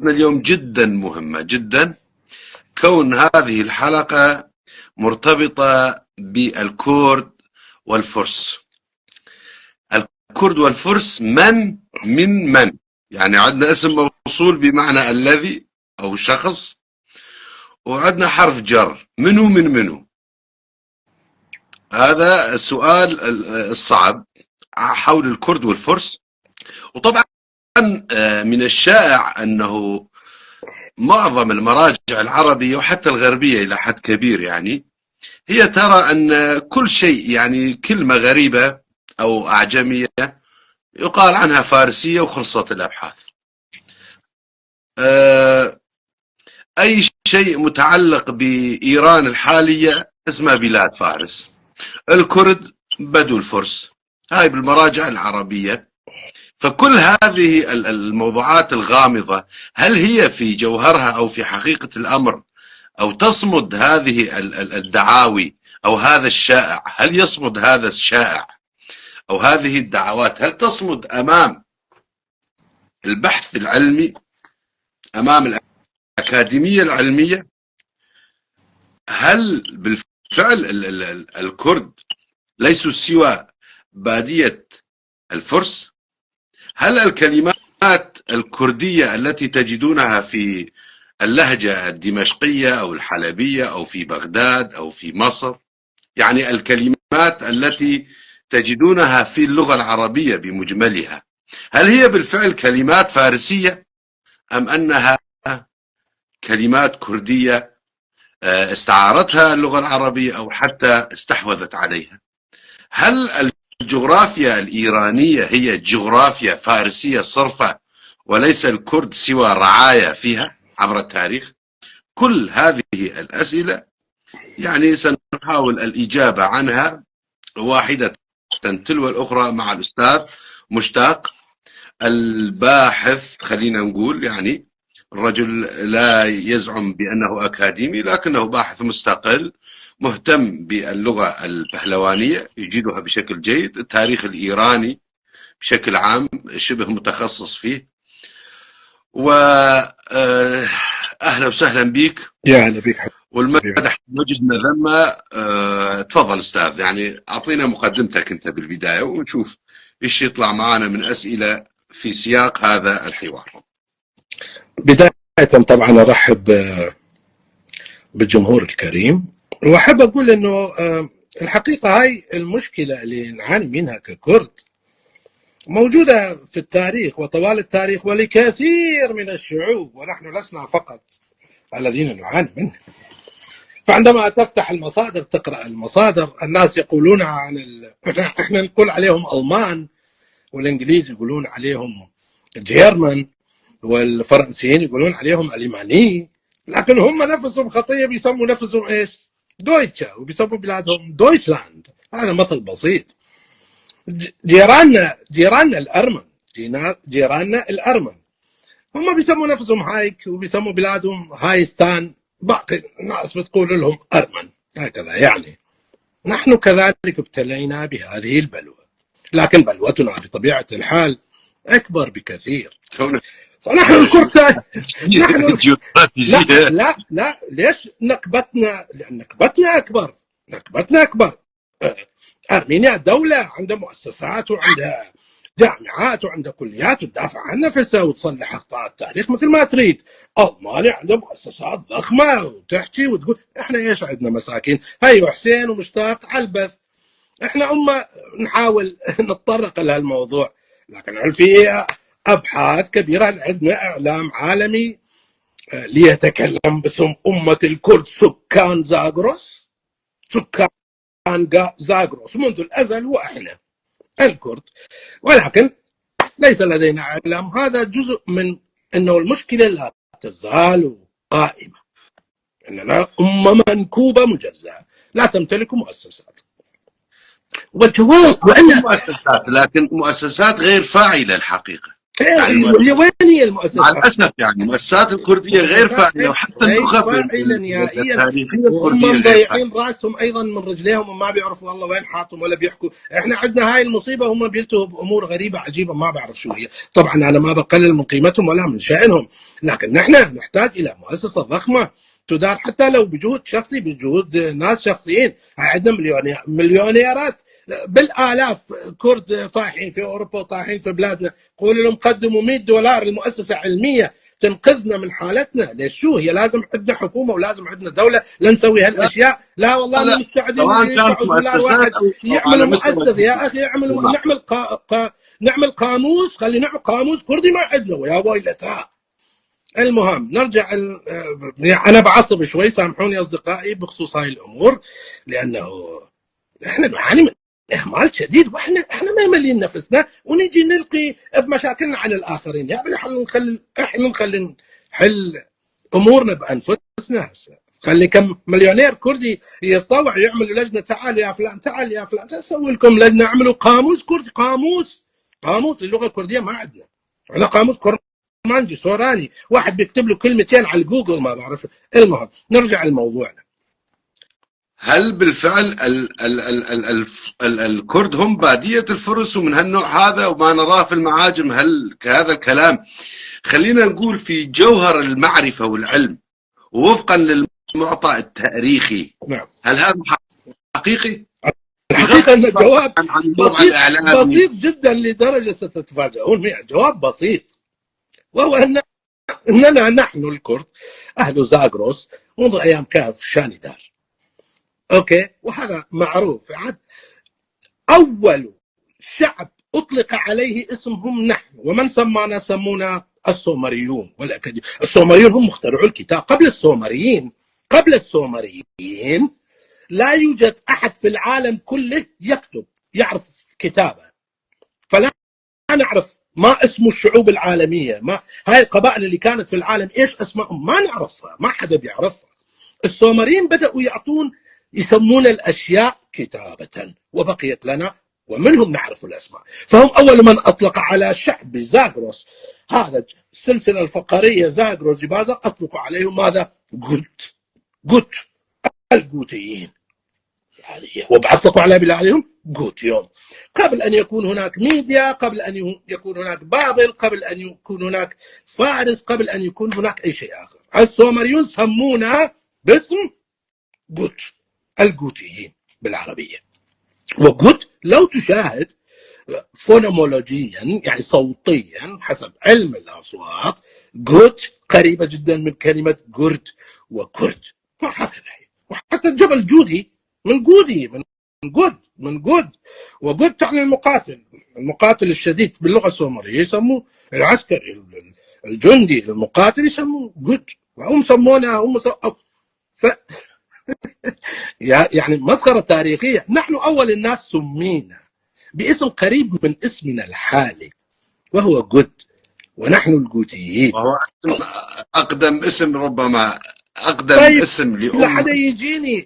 اليوم جدا مهمة جدا، كون هذه الحلقة مرتبطة بالكرد والفرس. الكرد والفرس من يعني عندنا اسم موصول بمعنى الذي أو شخص، وعندنا حرف جر منو. هذا السؤال الصعب حول الكرد والفرس. وطبعا من الشائع أنه معظم المراجع العربية وحتى الغربية إلى حد كبير يعني هي ترى أن كل شيء، يعني كلمة غريبة أو أعجمية يقال عنها فارسية وخلصت الأبحاث. أي شيء متعلق بإيران الحالية اسمه بلاد فارس، الكرد بدو الفرس، هاي بالمراجع العربية. فكل هذه الموضوعات الغامضة، هل هي في جوهرها أو في حقيقة الأمر، أو تصمد هذه الدعاوي أو هذا الشائع، هل يصمد هذا الشائع أو هذه الدعوات، هل تصمد أمام البحث العلمي، أمام الأكاديمية العلمية؟ هل بالفعل الكرد ليسوا سوى بادية الفرس؟ هل الكلمات الكردية التي تجدونها في اللهجة الدمشقية أو الحلبية أو في بغداد أو في مصر، يعني الكلمات التي تجدونها في اللغة العربية بمجملها، هل هي بالفعل كلمات فارسية أم أنها كلمات كردية استعارتها اللغة العربية أو حتى استحوذت عليها؟ هل الجغرافيا الإيرانية هي جغرافيا فارسية صرفة وليس الكرد سوى رعاية فيها عبر التاريخ؟ كل هذه الأسئلة يعني سنحاول الإجابة عنها واحدة تلو الأخرى مع الأستاذ مشتاق الباحث. خلينا نقول يعني الرجل لا يزعم بأنه أكاديمي، لكنه باحث مستقل مهتم باللغة البهلوانية، يجيدها بشكل جيد، التاريخ الإيراني بشكل عام شبه متخصص فيه. وأهلا وسهلا بك. يا هلا بك. والمدح وجد مذمة. تفضل أستاذ، يعني أعطينا مقدمتك أنت بالبداية ونشوف إيش يطلع معنا من أسئلة في سياق هذا الحوار. بداية طبعا أرحب بالجمهور الكريم، وأحب أقول أنه الحقيقة هاي المشكلة اللي نعاني منها ككرد موجودة في التاريخ وطوال التاريخ ولكثير من الشعوب، ونحن لسنا فقط الذين نعاني منها. فعندما تفتح المصادر تقرأ المصادر، الناس يقولون عن احنا نقول عليهم ألمان، والإنجليز يقولون عليهم جيرمان، والفرنسيين يقولون عليهم ألماني، لكن هم نفسهم خطية بيسموا نفسهم إيش؟ دويتشا، وبيسموا بلادهم دويتشلاند. هذا مثل بسيط. جيراننا الأرمن هم بيسموا نفسهم هايك، وبيسموا بلادهم هايستان، باقي الناس بتقول لهم أرمن. هكذا يعني نحن كذلك ابتلينا بهذه البلوى، لكن بلوتنا بطبيعة الحال أكبر بكثير. فنحن الكرد لا ليش نكبتنا؟ لأن نكبتنا أكبر. أرمينيا دولة عندها مؤسسات وعندها جامعات وعندها كليات وتدافع عن نفسها وتصلح أخطاء التاريخ مثل ما تريد. ألمانيا عندها مؤسسات ضخمة وتحكي وتقول. إحنا إيش عندنا؟ مساكين. هيا حسين ومشتاق على البث، إحنا نحاول نتطرق لهالموضوع، لكن في أبحاث كبيرة. عندنا إعلام عالمي ليتكلم باسم أمة الكرد، سكان زاغروس منذ الأزل، وإحنا الكرد، ولكن ليس لدينا إعلام. هذا جزء من أنه المشكلة لا تزال قائمة، أننا أمة منكوبة مجزأة لا تمتلك مؤسسات. والجواب وأن مؤسسات، لكن مؤسسات غير فاعلة الحقيقة. يعني هي وين هي مع المؤسسات؟ الاسف يعني المؤسسات الكرديه غير مؤسسات فاعله، وحتى غير النخب فاعلة نهائيا، التاريخيه وهم الكرديه غير فاعله. مضيعين راسهم ايضا من رجليهم وما بيعرفوا والله وين حاطهم ولا بيحكوا. احنا عندنا هاي المصيبه، هم بيلتهوا بامور غريبه عجيبه ما بعرف شو هي. طبعا انا ما بقلل من قيمتهم ولا من شأنهم، لكن نحن نحتاج الى مؤسسه ضخمه تدار حتى لو بجهود شخصي، بجهود ناس شخصيين. عندنا مليونيرات بالالاف كرد طايحين في اوروبا وطايحين في بلادنا. قولوا لهم قدموا $100 لمؤسسه علميه تنقذنا من حالتنا. ليش؟ شو هي؟ لازم عندنا حكومه ولازم عندنا دوله لنسوي هالاشياء؟ لا والله لا، مو مستعدين سواء اللي كانت يدفعوا $1 مؤسسات او على يعملوا مستوى مؤسسه. يا اخي نعمل نعمل قاموس، خلي نعمل قاموس كردي ما عندنا ويا ويلتها. المهم نرجع يعني انا بعصب شوي، سامحوني اصدقائي بخصوص هاي الامور، لانه احنا نعاني من اهمال شديد، واحنا ما مالين نفسنا ونجي نلقي بمشاكلنا على الاخرين. يا احنا نخلي نحل امورنا بانفسنا. هسه خلي كم مليونير كردي يتطوع يعملوا لجنه، تعال يا فلان تعال يا فلان اسوي لكم لجنه، اعملوا قاموس كردي، قاموس للغه الكرديه ما عندنا. عندنا قاموس كرمانجي سوراني، واحد بيكتب له كلمتين على جوجل ما بعرف. المهم نرجع لموضوعنا. هل بالفعل الكرد هم بادية الفرس ومن هالنوع هذا وما نراه في المعاجم؟ هل هذا الكلام خلينا نقول في جوهر المعرفة والعلم ووفقا للمعطى التاريخي؟ نعم. هل هذا حقيقي؟ الحقيقة أن الجواب بسيط يعني. جدا لدرجة ستتفاجئون منه. جواب بسيط، وهو أننا نحن الكرد أهل زاغروس منذ أيام كهف شاندار. أوكي، وهذا معروف. أول شعب أطلق عليه اسمهم نحن، ومن سمانا سمونا السومريون والأكاديم. السومريون هم مخترعوا الكتاب. قبل السومريين لا يوجد أحد في العالم كله يعرف كتابة. فلا نعرف ما اسم الشعوب العالمية، ما هاي القبائل اللي كانت في العالم ايش اسمائهم ما نعرفها، ما حدا بيعرفها. السومريين بدأوا يسمون الأشياء كتابة وبقيت لنا ومنهم نعرف الأسماء. فهم أول من أطلق على شعب زاغروس، هذا السلسلة الفقرية زاغروس جبازة، أطلقوا عليهم ماذا؟ جوت الجوتيين. وبأطلقوا على بلادهم جوت يوم. قبل أن يكون هناك ميديا، قبل أن يكون هناك بابل، قبل أن يكون هناك فارس، قبل أن يكون هناك أي شيء آخر، السومريون سمونا باسم جوت الجوتيين بالعربية. وجوت لو تشاهد فونومولوجيا يعني صوتيا حسب علم الأصوات، جوت قريبة جدا من كلمة جرد وكرد، وهكذا. وحتى الجبل جودي من جودي، من جود، وجود تعني المقاتل الشديد باللغة السومرية يسموه العسكري الجندي المقاتل يسموه جود، وهم سمونا يعني مسخرة تاريخية. نحن أول الناس سمينا باسم قريب من اسمنا الحالي وهو جود، ونحن الجوتيين. وهو أقدم اسم، ربما أقدم طيب اسم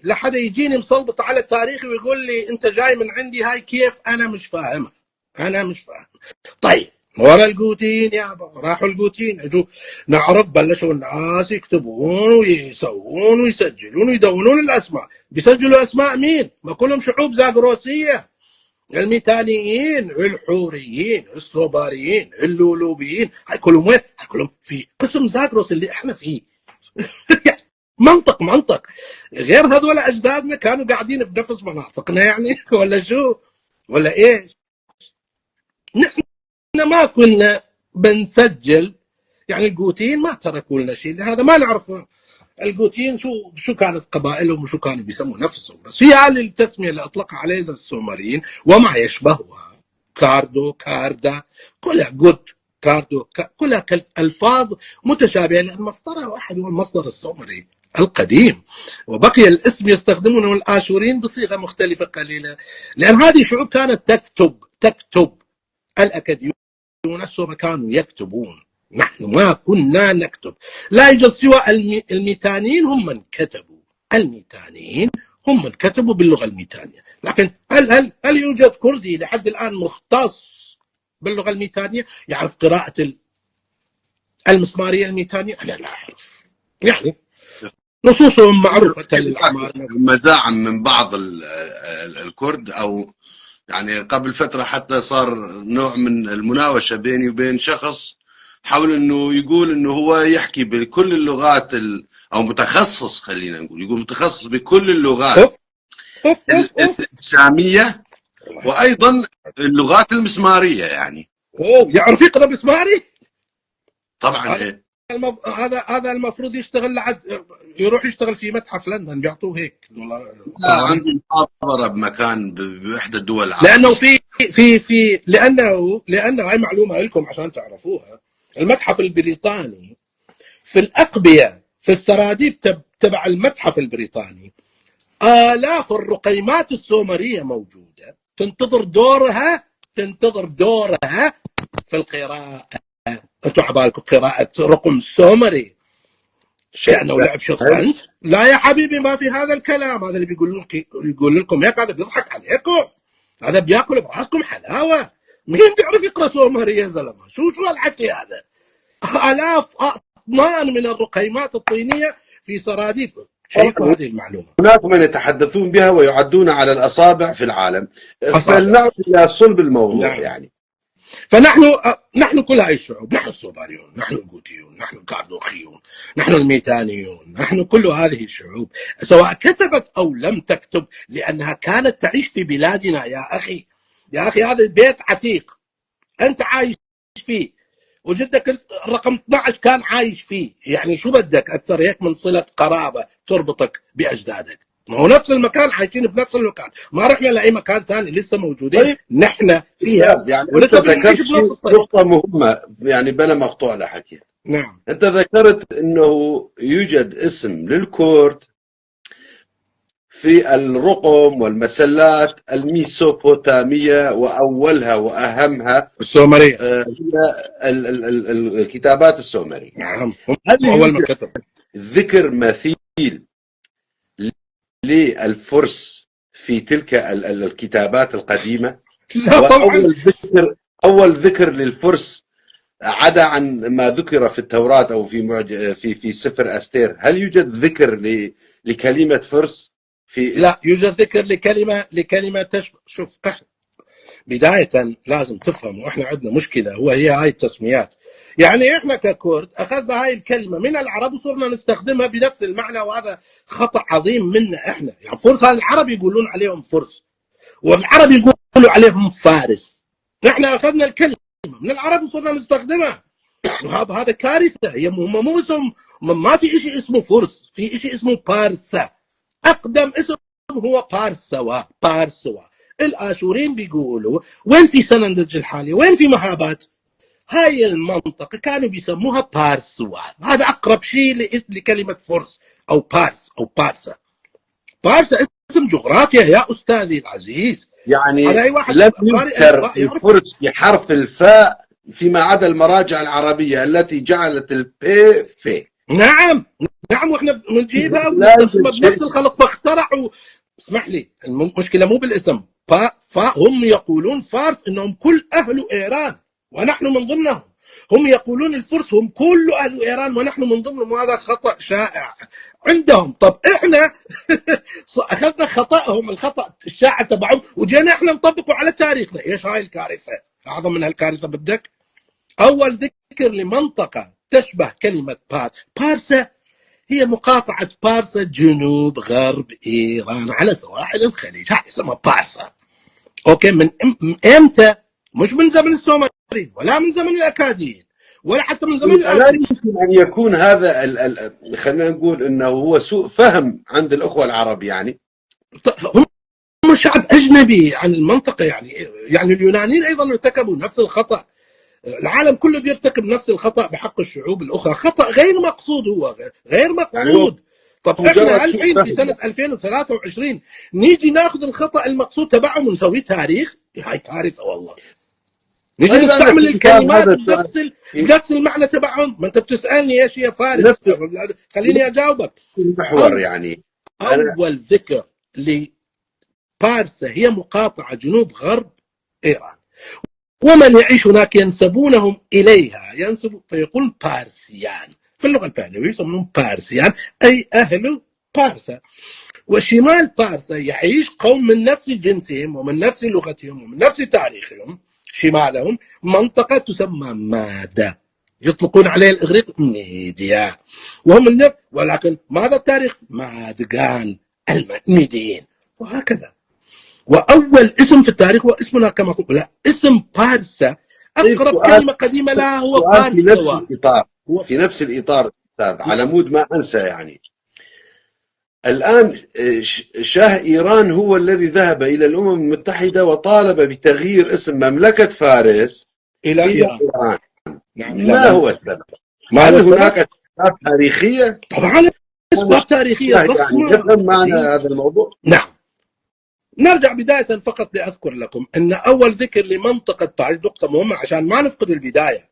لحدا يجيني مصوبط على تاريخي ويقول لي أنت جاي من عندي هاي كيف؟ أنا مش فاهم. طيب ورا الجوتين يابا، راحوا الجوتين اجوا نعرف بلشوا الناس يكتبون ويسوون ويسجلون ويدونون الاسماء. بيسجلوا اسماء مين؟ ما كلهم شعوب زاغروسيه. الميتانيين، الحوريين، الصوباريين، اللولوبيين، هاي كلهم وين؟ هاي كلهم في قسم زاغروس اللي احنا فيه. منطق غير هذول اجدادنا كانوا قاعدين بنفس مناطقنا يعني ولا شو ولا ايش؟ نحن ما كنا بنسجل يعني الجوتين ما تركوا لنا شيء، لهذا ما نعرف الجوتين شو كانت قبائلهم وشو كانوا بيسموا نفسهم. بس في هذه التسميه اللي اطلقها علينا السومريين وما يشبهها، كاردو، كاردا، كلها جود، كاردو، كلها الفاظ متشابهه لان مصدرها واحد، هو المصدر السومري القديم، وبقي الاسم يستخدمونه الآشوريين بصيغه مختلفه قليله، لان هذه شعوب كانت تكتب. الأكاديون السومر كانوا يكتبون، نحن ما كنا نكتب. لا يوجد سوى الميتانيين هم من كتبوا، الميتانيين هم من كتبوا باللغة الميتانية. لكن هل يوجد كردي لحد الآن مختص باللغة الميتانية؟ يعرف قراءة المسمارية الميتانية؟ أنا لا أعرف. يعني نصوصهم معروفة للأعمار. مزاعم من بعض الكرد، أو يعني قبل فترة حتى صار نوع من المناوشة بيني وبين شخص حول انه يقول انه هو يحكي بكل اللغات او متخصص، خلينا نقول يقول متخصص بكل اللغات السامية وايضا اللغات المسمارية. يعني يعرف يقرأ مسماري طبعا. هذا المفروض يشتغل يروح يشتغل في متحف لندن بيعطوه هيك عنده محاضرة بمكان بإحدى الدول العربية. لأنه لأنه هاي معلومة لكم عشان تعرفوها. المتحف البريطاني في الأقبية، في السراديب تبع المتحف البريطاني، آلاف الرقيمات السومرية موجودة تنتظر دورها في القراءة. انتوا عبالكم قراءة رقم سومري كأنه لعب شطرنج؟ لا يا حبيبي، ما في هذا الكلام. هذا اللي بيقول لكم هيك هذا بيضحك عليكم، هذا بياكل براسكم حلاوة. مين بيعرف يقرأ سومري يا زلمة؟ شو الحكي هذا؟ آلاف أطنان من الرقيمات الطينية في سراديب. شايفوا هذه المعلومة؟ هناك من يتحدثون بها ويعدون على الأصابع في العالم. فلنعود إلى صلب الموضوع. نعم. يعني نحن كل هاي الشعوب، نحن السوباريون، نحن الجوتيون، نحن الكاردوخيون، نحن الميتانيون، نحن كل هذه الشعوب سواء كتبت أو لم تكتب، لأنها كانت تعيش في بلادنا. يا أخي هذا البيت عتيق، أنت عايش فيه، وجدك الرقم 12 كان عايش فيه. يعني شو بدك أكثر هيك من صلة قرابة تربطك بأجدادك؟ ما هو نفس المكان، عايشين بنفس المكان، ما رحنا لأي مكان ثاني، لسه موجودين. طيب. نحن فيها يعني ولسه بنعيش بنفس الطريقة. نقطة مهمة يعني بلا مقطوع لحكي. نعم. أنت ذكرت أنه يوجد اسم للكرد في الرقم والمسلات الميسوبوتامية، وأولها وأهمها السومرية، هي الكتابات السومرية. نعم. هل يوجد ذكر مثيل للفرس في تلك الكتابات القديمة؟ لا طبعا. أول ذكر للفرس عدا عن ما ذكر في التوراة أو في سفر أستير، هل يوجد ذكر لكلمة فرس؟ لا يوجد ذكر لكلمة تشبه. شوف، احنا بداية لازم تفهموا احنا عندنا مشكلة، هي هاي التسميات. يعني احنا ككرد اخذنا هاي الكلمة من العرب وصرنا نستخدمها بنفس المعنى، وهذا خطأ عظيم منا احنا. يعني فرس، العرب يقولون عليهم فرس والعرب يقولوا عليهم فارس. احنا اخذنا الكلمة من العرب وصرنا نستخدمها، وهذا كارثة. هي مو اسم، ما في شيء اسمه فرس، في شيء اسمه بارسا. اقدم اسم هو بارسوا. الاشورين بيقولوا وين في سنندج الحالي، وين في مهابات، هاي المنطقة كانوا بيسموها بارسوا. هذا اقرب شيء لكلمة فرس او بارس او بارسا. بارسا اسم جغرافيا يا استاذي العزيز. يعني هذا أي واحد لم يذكر الفرس بحرف الفاء فيما عدا المراجع العربية التي جعلت البي في. نعم، واحنا بنجيبها بنفس الخلق، فاخترعوا. اسمح لي، المشكلة مو بالاسم. هم يقولون فارس انهم كل اهل ايران ونحن من ضمنهم. هم يقولون الفرس هم كل اهل ايران ونحن من ضمنهم، وهذا خطأ شائع عندهم. طب احنا اخذنا خطأهم، الخطأ الشائع تبعهم، وجينا احنا نطبقه على تاريخنا. ايش هاي الكارثة؟ اعظم من هالكارثة بدك؟ اول ذكر لمنطقة تشبه كلمة بارسا هي مقاطعة بارسا جنوب غرب إيران على سواحل الخليج. هذه اسمها بارسا. أوكي، من إمتى؟ مش من زمن السومريين ولا من زمن الأكاديين ولا حتى من زمن لا يمكن أن يكون هذا خلينا نقول إنه هو سوء فهم عند الأخوة العرب. يعني هم شعب أجنبي عن المنطقة. يعني اليونانيين أيضا ارتكبوا نفس الخطأ. العالم كله بيرتكب نفس الخطأ بحق الشعوب الأخرى، خطأ غير مقصود. هو غير مقصود. طب احنا الحين في سنة 2023 نيجي ناخذ الخطأ المقصود تبعهم ونسويه تاريخ؟ هاي كارثة والله. نيجي نستعمل الكلمات بنفس المعنى تبعهم. ما انت بتسألني ايش هي فارس، خليني اجاوبك. المحور يعني اول ذكر لبارسا هي مقاطعة جنوب غرب ايران، ومن يعيش هناك ينسبونهم إليها، ينسب فيقول بارسيان، في اللغة البهلوية يسمونهم بارسيان أي أهل بارسا. وشمال بارسا يعيش قوم من نفس جنسهم ومن نفس لغتهم ومن نفس تاريخهم. شمالهم منطقة تسمى مادة، يطلقون عليها الإغريق ميديا، وهم النفس، ولكن ماذا التاريخ؟ مادقان الميديين، وهكذا. وأول اسم في التاريخ هو اسمنا كما قلت، لا، اسم بارسا أقرب كلمة قديمة لها هو بارسوا. في نفس الإطار أستاذ، على مود ما أنسى يعني. الآن شاه إيران هو الذي ذهب إلى الأمم المتحدة وطالب بتغيير اسم مملكة فارس إلى إيران. نعم. ما هو السبب؟ هل هناك أسباب تاريخية؟ طبعا أسباب تاريخية ضخمة. يعني نفهم معنا هذا الموضوع. نعم. نرجع بداية فقط لأذكر لكم أن أول ذكر لمنطقة بارس، نقطة مهمة عشان ما نفقد البداية،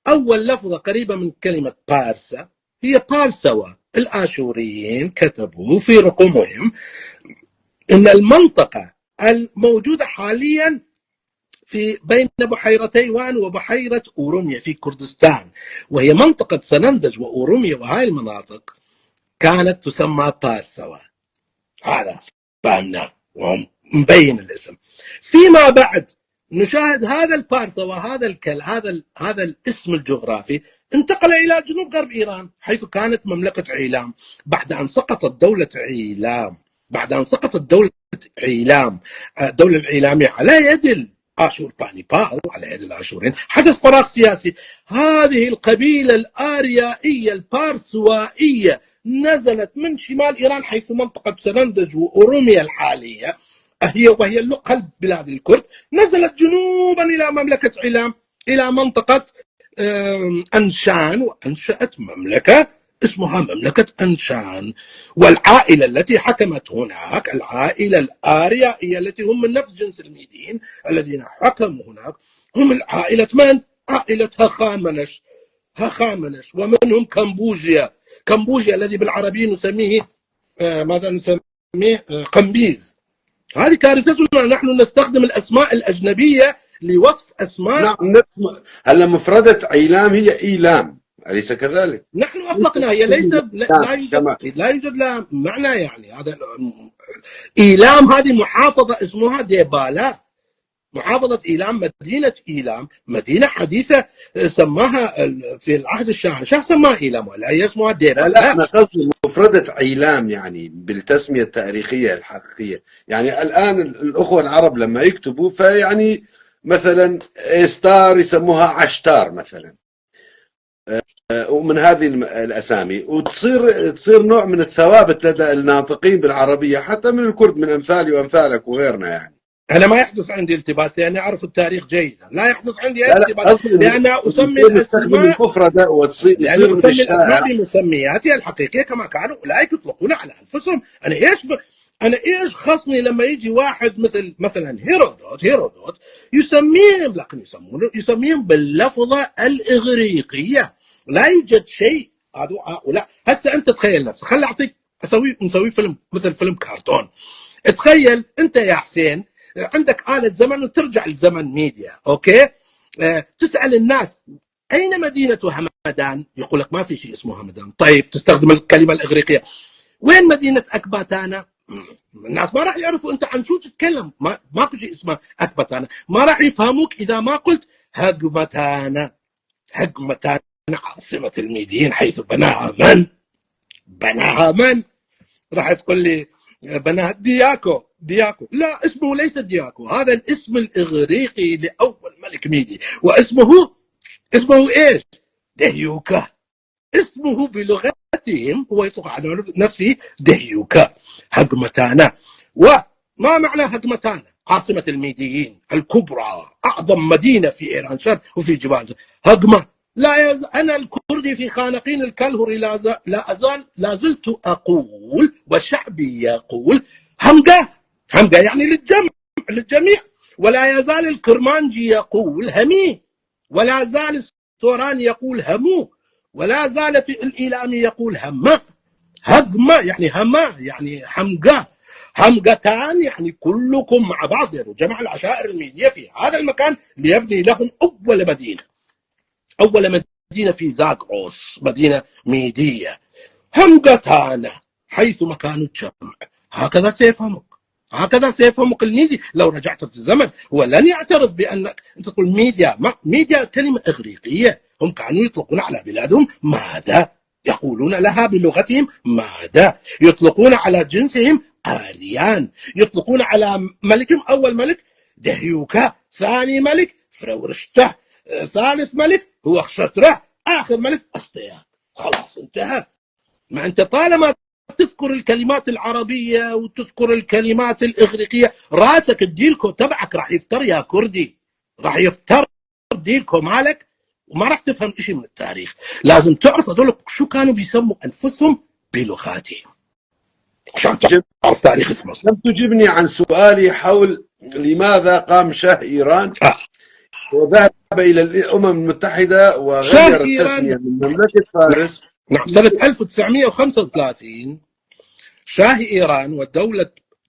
أول لفظة قريبة من كلمة بارسا هي بارسوا. الآشوريين كتبوا في رقمهم أن المنطقة الموجودة حاليا في بين بحيرتي وان وبحيرة أوروميا في كردستان، وهي منطقة سنندج وأوروميا، وهاي المناطق كانت تسمى بارسوا. هذا فهمنا ومبين الاسم. فيما بعد نشاهد هذا البارسوا، هذا الاسم الجغرافي انتقل إلى جنوب غرب إيران حيث كانت مملكة عيلام. بعد أن سقطت دولة عيلام، الدولة العيلامية على يد آشور بانيبال، على يد الآشورين، حدث فراغ سياسي. هذه القبيلة الآريائية البارسوائية نزلت من شمال إيران حيث منطقة سنندج وأوروميا الحالية وهي قلب بلاد الكرد، نزلت جنوبا إلى مملكة عيلام، إلى منطقة أنشان، وأنشأت مملكة اسمها مملكة أنشان. والعائلة التي حكمت هناك العائلة الآريائية التي هم من نفس جنس الميديين الذين حكموا هناك هم العائلة من؟ عائلة هخامنش، ومنهم كمبوجيا الذي بالعربي نسميه ماذا نسميه؟ قمبيز. هذه كارثتنا، نحن نستخدم الأسماء الأجنبية لوصف أسماء. نعم. هلا مفردة عيلام هي إيلام، أليس كذلك؟ نحن أطلقنا، هي لا يوجد لها معنى. يعني هذا إيلام، هذه محافظة اسمها ديبالا، محافظة إيلام، مدينة إيلام، مدينة حديثة سماها في العهد الشاهنشاه سماها إيلام، ولا هي اسمها ديبالا. لا، أنا قصدي مفردة عيلام يعني بالتسمية التاريخية الحقيقية. يعني الآن الأخوة العرب لما يكتبوا فيعني مثلا ستار يسموها عشتار مثلا، ومن هذه الأسامي، وتصير نوع من الثوابت لدى الناطقين بالعربية حتى من الكرد، من أمثالي وأمثالك وغيرنا. يعني أنا ما يحدث عندي التباس لأني أعرف التاريخ جيدا، لا يحدث عندي أي التباس لأن أسمي الأسماء بمسمياتها الحقيقية كما كانوا أولئك يطلقون على أنفسهم. أنا إيش خصني لما يجي واحد مثلا هيرودوت يسميهم، لكن يسميهم باللفظة الإغريقية، لا يوجد شيء. هؤلاء هسه أنت تخيل نفسك، خلي أعطيك نسوي فيلم مثل فيلم كرتون. تخيل أنت يا حسين عندك آلة زمن وترجع لزمن ميديا، أوكي؟ تسأل الناس أين مدينة همدان؟ يقول لك ما في شيء اسمه همدان. طيب تستخدم الكلمة الإغريقية، وين مدينة أكباتانا؟ الناس ما راح يعرفوا أنت عن شو تتكلم، ماكو شيء اسمه أكباتانا، ما راح يفهموك إذا ما قلت هقمتانا عاصمة الميديين حيث بناها من؟ راح تقول لي بناها دياكو. لا، اسمه ليس دياكو، هذا الاسم الإغريقي لأول ملك ميدي، واسمه إيش؟ دهيوكا. اسمه بلغتهم هو يطلق على نفسه دهيوكا، هقمتانا. وما معنى هقمتانا؟ عاصمة الميديين الكبرى، أعظم مدينة في إيران شرق وفي جبال هقمة. أنا الكردي في خانقين الكلهري لا زلت أقول وشعبي يقول همقة يعني للجميع. ولا يزال الكرمانجي يقول همي، ولا زال السوراني يقول همو، ولا زال في الإيلامي يقول هما. هقمة يعني هما يعني حمقة. همقتان يعني كلكم مع بعض، يعني جمع العشائر الميدية في هذا المكان ليبني لهم أول مدينة في زاغروس، مدينة ميدية. همقتان حيث مكان الجمع. هكذا سيفهمك الميديا لو رجعت في الزمن. ولن يعترف بأنك أنت تقول ميديا. ميديا كلمة إغريقية، هم كانوا يطلقون على بلادهم ماذا؟ يقولون لها بلغتهم ماذا؟ يطلقون على جنسهم آريان، يطلقون على ملكهم أول ملك دهيوكا، ثاني ملك فرورشته، ثالث ملك هو خشتره، آخر ملك أسطياك. خلاص انتهى. ما أنت طالما تذكر الكلمات العربية وتذكر الكلمات الإغريقية، راسك الديلكو تبعك راح يفتر يا كردي، راح يفتر ديلكو مالك، وما راح تفهم شيء من التاريخ. لازم تعرف هذول شو كانوا بيسموا أنفسهم بلغاتهم عشان تعرف تاريخ مصر. لم تجبني عن سؤالي حول لماذا قام شاه إيران وذهب إلى الأمم المتحدة وغير التسمية من مملكة فارس. نعم، سنة 1935 شاه إيران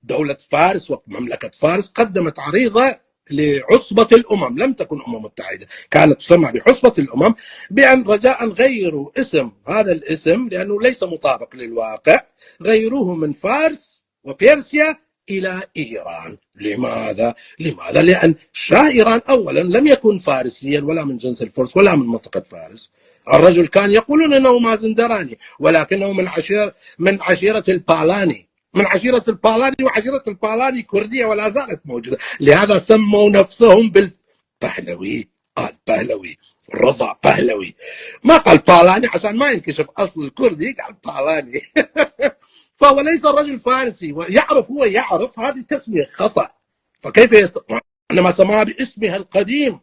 دولة فارس ومملكة فارس قدمت عريضة لعصبة الأمم، لم تكن أمم متحدة، كانت تسمى بعصبة الأمم، بأن رجاء غيروا اسم هذا الاسم لأنه ليس مطابق للواقع، غيروه من فارس وبيرسيا إلى إيران. لماذا؟ لأن شاه إيران أولا لم يكن فارسيا ولا من جنس الفرس ولا من منطقة فارس. الرجل كان يقولون أنه مازندراني ولكنه من عشيرة البالاني، وعشيرة البالاني كردية ولا زالت موجودة، لهذا سموا نفسهم بالبهلوي. البهلوي رضا بهلوي، ما قال بالاني عشان ما ينكشف أصل الكردي، قال بالاني. فهو ليس الرجل فارسي، هو يعرف هذه تسمية خطأ، فكيف إنما سماها باسمها القديم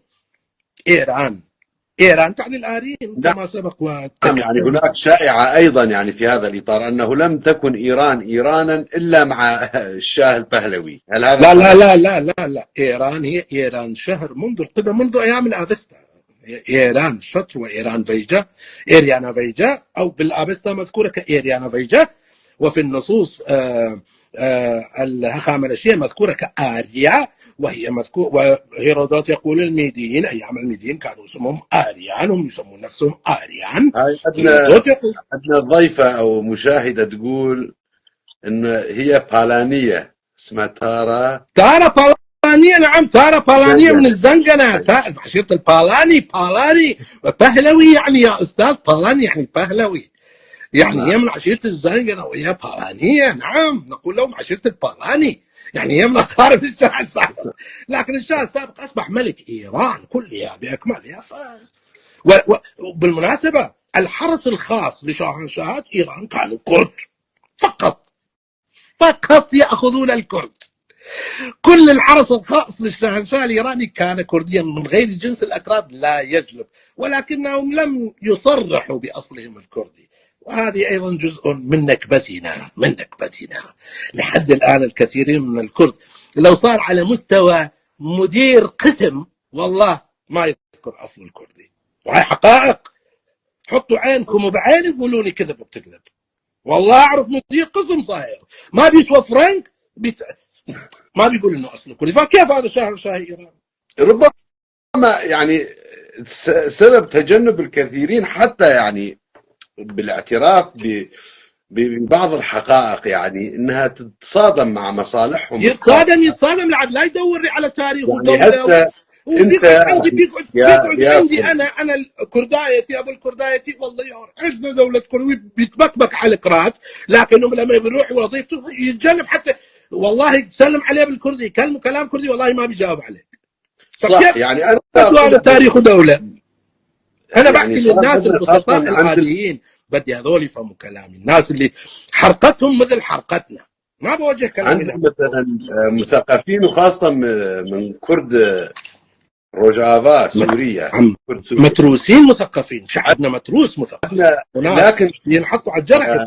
إيران تعني الآريين كما سبق نعم، يعني هناك شائعة أيضا يعني في هذا الإطار أنه لم تكن إيران إيرانا إلا مع الشاه البهلوي. هل هذا لا لا لا لا لا لا، إيران هي إيران شهر منذ القدم، منذ أيام الآفستا. إيران شطر وإيران فيجا، إيريانا فيجا، أو بالآفستا مذكورة كإيريانا فيجا، وفي النصوص الهخامنشية مذكورة كآريا، وهي مذكور. وهيرودوت يقول الميديين أيام الميديين كانوا اسمهم آريان، هم يسمون نفسهم آريان. عندنا ضيفة أو مشاهدة تقول إن هي بالانية اسمها تارا بالانية. نعم، تارا بالانية من الزنقنة، عشيرة البالاني. بهلوي يعني يا أستاذ، بالاني يعني بهلوي، يعني هي من عشيرة الزنقنة وهي بالانية. نعم، نقول لهم عشيرة البالاني، يعني هي من أقارب الشاه السابق، لكن الشاه السابق أصبح ملك إيران كلها بأكملها. وبالمناسبة الحرس الخاص لشاهنشاهات إيران كانوا كرد فقط يأخذون الكرد. كل الحرس الخاص للشاهنشاه الإيراني كان كرديا من غير جنس الأكراد لا يجلب، ولكنهم لم يصرحوا بأصلهم الكردي. وهذه أيضا جزء من نكبتنا لحد الآن. الكثيرين من الكرد لو صار على مستوى مدير قسم والله ما يذكر أصل الكردي، وهي حقائق. حطوا عينكم بعين يقولوني كذب وبتكذب. والله أعرف مدير قسم صاير ما بيسوى فرنك ما بيقول إنه أصل كردي. فكيف هذا شاه إيران؟ ربما يعني سبب تجنب الكثيرين حتى يعني بالاعتراف ببعض الحقائق، يعني انها تتصادم مع مصالحهم. يتصادم لعد لا يدور لي على تاريخ يعني ودوله. بيقعد عندي انا الكردايتي ابو الكردايتي، والله عندنا دوله كردي، بيتبكبك على الكراد، لكنه لما بيروح وظيفته يتجنب حتى والله تسلم عليه بالكردي، يكلمه كلام كردي والله ما بيجاوب عليك. صح، يعني انا سؤال تاريخ ودوله. انا بحكي للناس البسطاء العاديين، بدي هذول يفهموا كلامي، الناس اللي حرقتهم مثل حرقتنا، ما بوجه كلامي. مثلا مثقفين وخاصة من كرد روجافا سوريا، متروسين مثقفين، شعبنا متروس مثقف، لكن ينحطوا على الجرح.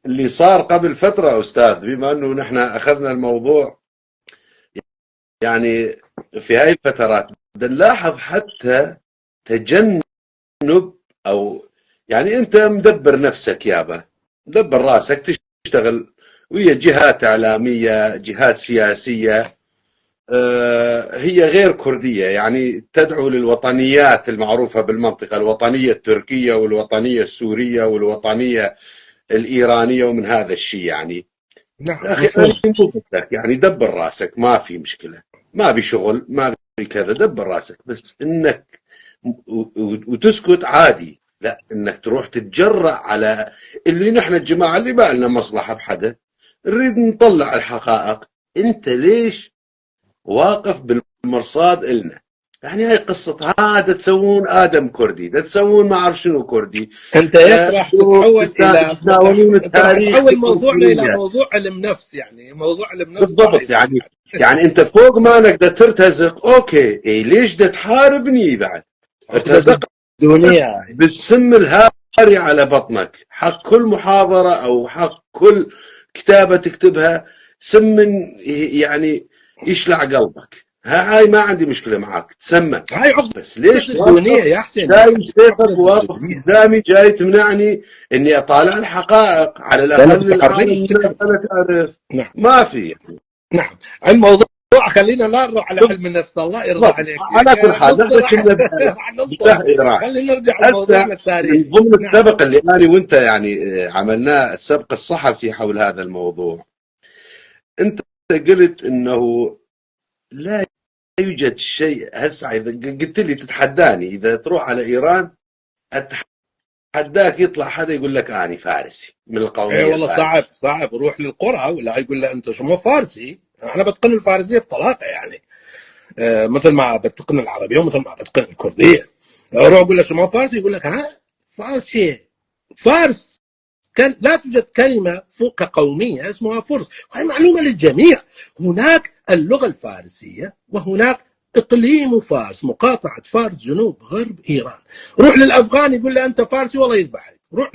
اللي صار قبل فترة أستاذ، بما أنه نحن أخذنا الموضوع يعني في هاي الفترات، نلاحظ حتى تجنب، أو يعني أنت مدبر نفسك يابا، مدبر راسك تشتغل وهي جهات إعلامية، جهات سياسية، هي غير كردية، يعني تدعو للوطنيات المعروفة بالمنطقة، الوطنية التركية والوطنية السورية والوطنية الإيرانية ومن هذا الشيء. يعني نعم يا أخي أنا مفهوم. مو قلت لك يعني دبر راسك، ما في مشكلة، ما بي شغل، ما بي كذا، دبر راسك، بس إنك وتسكت عادي، لا إنك تروح تتجرأ على اللي نحن الجماعة اللي ما لنا مصلحة بحدا، نريد نطلع الحقائق. أنت ليش واقف بالمرصاد إلنا؟ يعني هاي قصة هذا تسوون آدم كردي، ده تسوون ما أعرف شنو كردي، انت هيك راح تتحول الى تتناولون انت راح التاريخ تحول موضوعنا الى بعنصرية. موضوع علم نفس، يعني موضوع علم نفس راح بالضبط، يصير. يعني انت فوق ما انك دا ترتزق، اوكي، إيه ليش دا تحاربني بعد؟ عقدة ارتزقت الدونية. بالسم الهاري على بطنك، حق كل محاضرة او حق كل كتابة تكتبها سم يعني يشلع قلبك. هاي ما عندي مشكلة معاك، تسمى، هاي عقدة بس ليش الدونية واقف يا حسين، هاي شايل سيفك عقدة وواقف الدونية. قدامي جاي تمنعني اني اطالع الحقائق؟ على لانك الاقل الان تحريك الناس انا تعرف. نعم ما في. نعم. الموضوع خلينا لا نروح على علم النفس، الله يرضى بالضبط، عليك على كل حال نحن نصطلح كنا راح باتجاه ننطر. ايران. خلينا نرجع هسه لموضوعنا من التاريخي. ضمن نعم السبق اللي انا وانت يعني عملناه، السبق الصحفي حول هذا الموضوع، انت قلت انه لا يوجد شيء. هسه اذا قلت لي تتحداني اذا تروح على ايران، اتحداك يطلع حدا يقول لك اني فارسي من اي القوميه والله صعب الفارسيه. صعب، روح للقرى ولا يقول له انت شو مو فارسي. انا بتقن الفارسيه بطلاقه يعني، مثل ما بتقن العربيه ومثل ما بتقن الكرديه. اروح اقول له شو مو فارسي، يقول لك ها فارسي. فارس كان لا توجد كلمه فوق قوميه اسمها فرس، وهي معلومه للجميع. هناك اللغه الفارسيه وهناك اقليم فارس، مقاطعه فارس جنوب غرب ايران. روح للافغان يقول له انت فارسي والله يذبحك. روح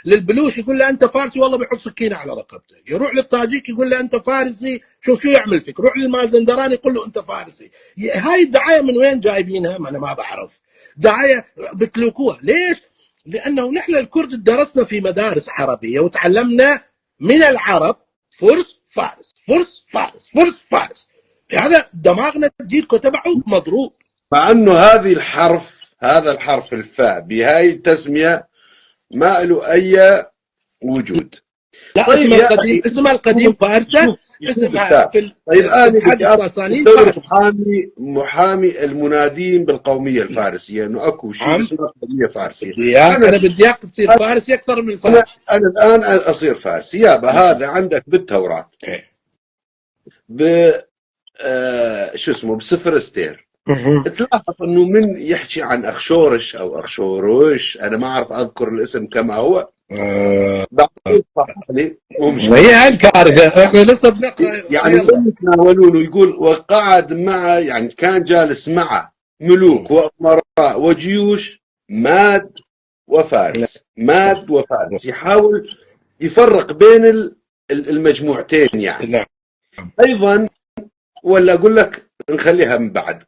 للبلوش يقول له انت فارسي والله بيحط سكينه على رقبتك. يروح للطاجيك يقول له انت فارسي شوف شو يعمل فيك. روح للمازندران يقول له انت فارسي. هاي الدعايه من وين جايبينها؟ ما انا ما بعرف. دعايه بتلوكوها ليش؟ لانه نحن الكرد درسنا في مدارس عربيه وتعلمنا من العرب فرس فارس فرس فارس فرس فارس. هذا دماغنا الديركو تبعه مضروب. مع انه هذه الحرف، هذا الحرف الفاء بهاي التسميه ما له اي وجود. لا طيب اسمها يا القديم، اخي، اسمها القديم فارسه. شوف اسمها استاذ، في طيب انا الاتحاد بدي الساساني ادور فارس. محامي المنادين بالقوميه الفارسيه، انه اكو شيء نعم اسمه قوميه فارسيه. بدي اياك، انا انا بدي اياك تصير فارسي اكثر من انا الفارسي. انا الان اصير فارسي يابا. هذا عندك بالتوراه، إيه. ب شو اسمه بسفر استير، مهم. تلاحظ انه من يحكي عن اخشورش او اخشوروش، انا ما اعرف اذكر الاسم كما هو، آه. بعدين صح لي مو وهي مشكله. هالكارثه احنا لسه بنقرا. يعني يلا من يتناولونه يقول وقعد مع، يعني كان جالس مع ملوك وامراء وجيوش ماد وفارس، ماد وفارس، يحاول يفرق بين المجموعتين يعني. نعم. ايضا، ولا اقول لك نخليها من بعد،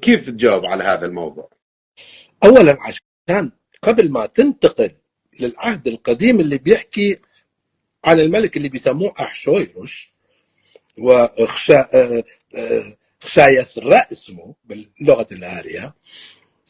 كيف تجاوب على هذا الموضوع؟ اولا عشان قبل ما تنتقل للعهد القديم اللي بيحكي عن الملك اللي بيسموه احشويروش خشايثرا اسمه باللغه الاريه،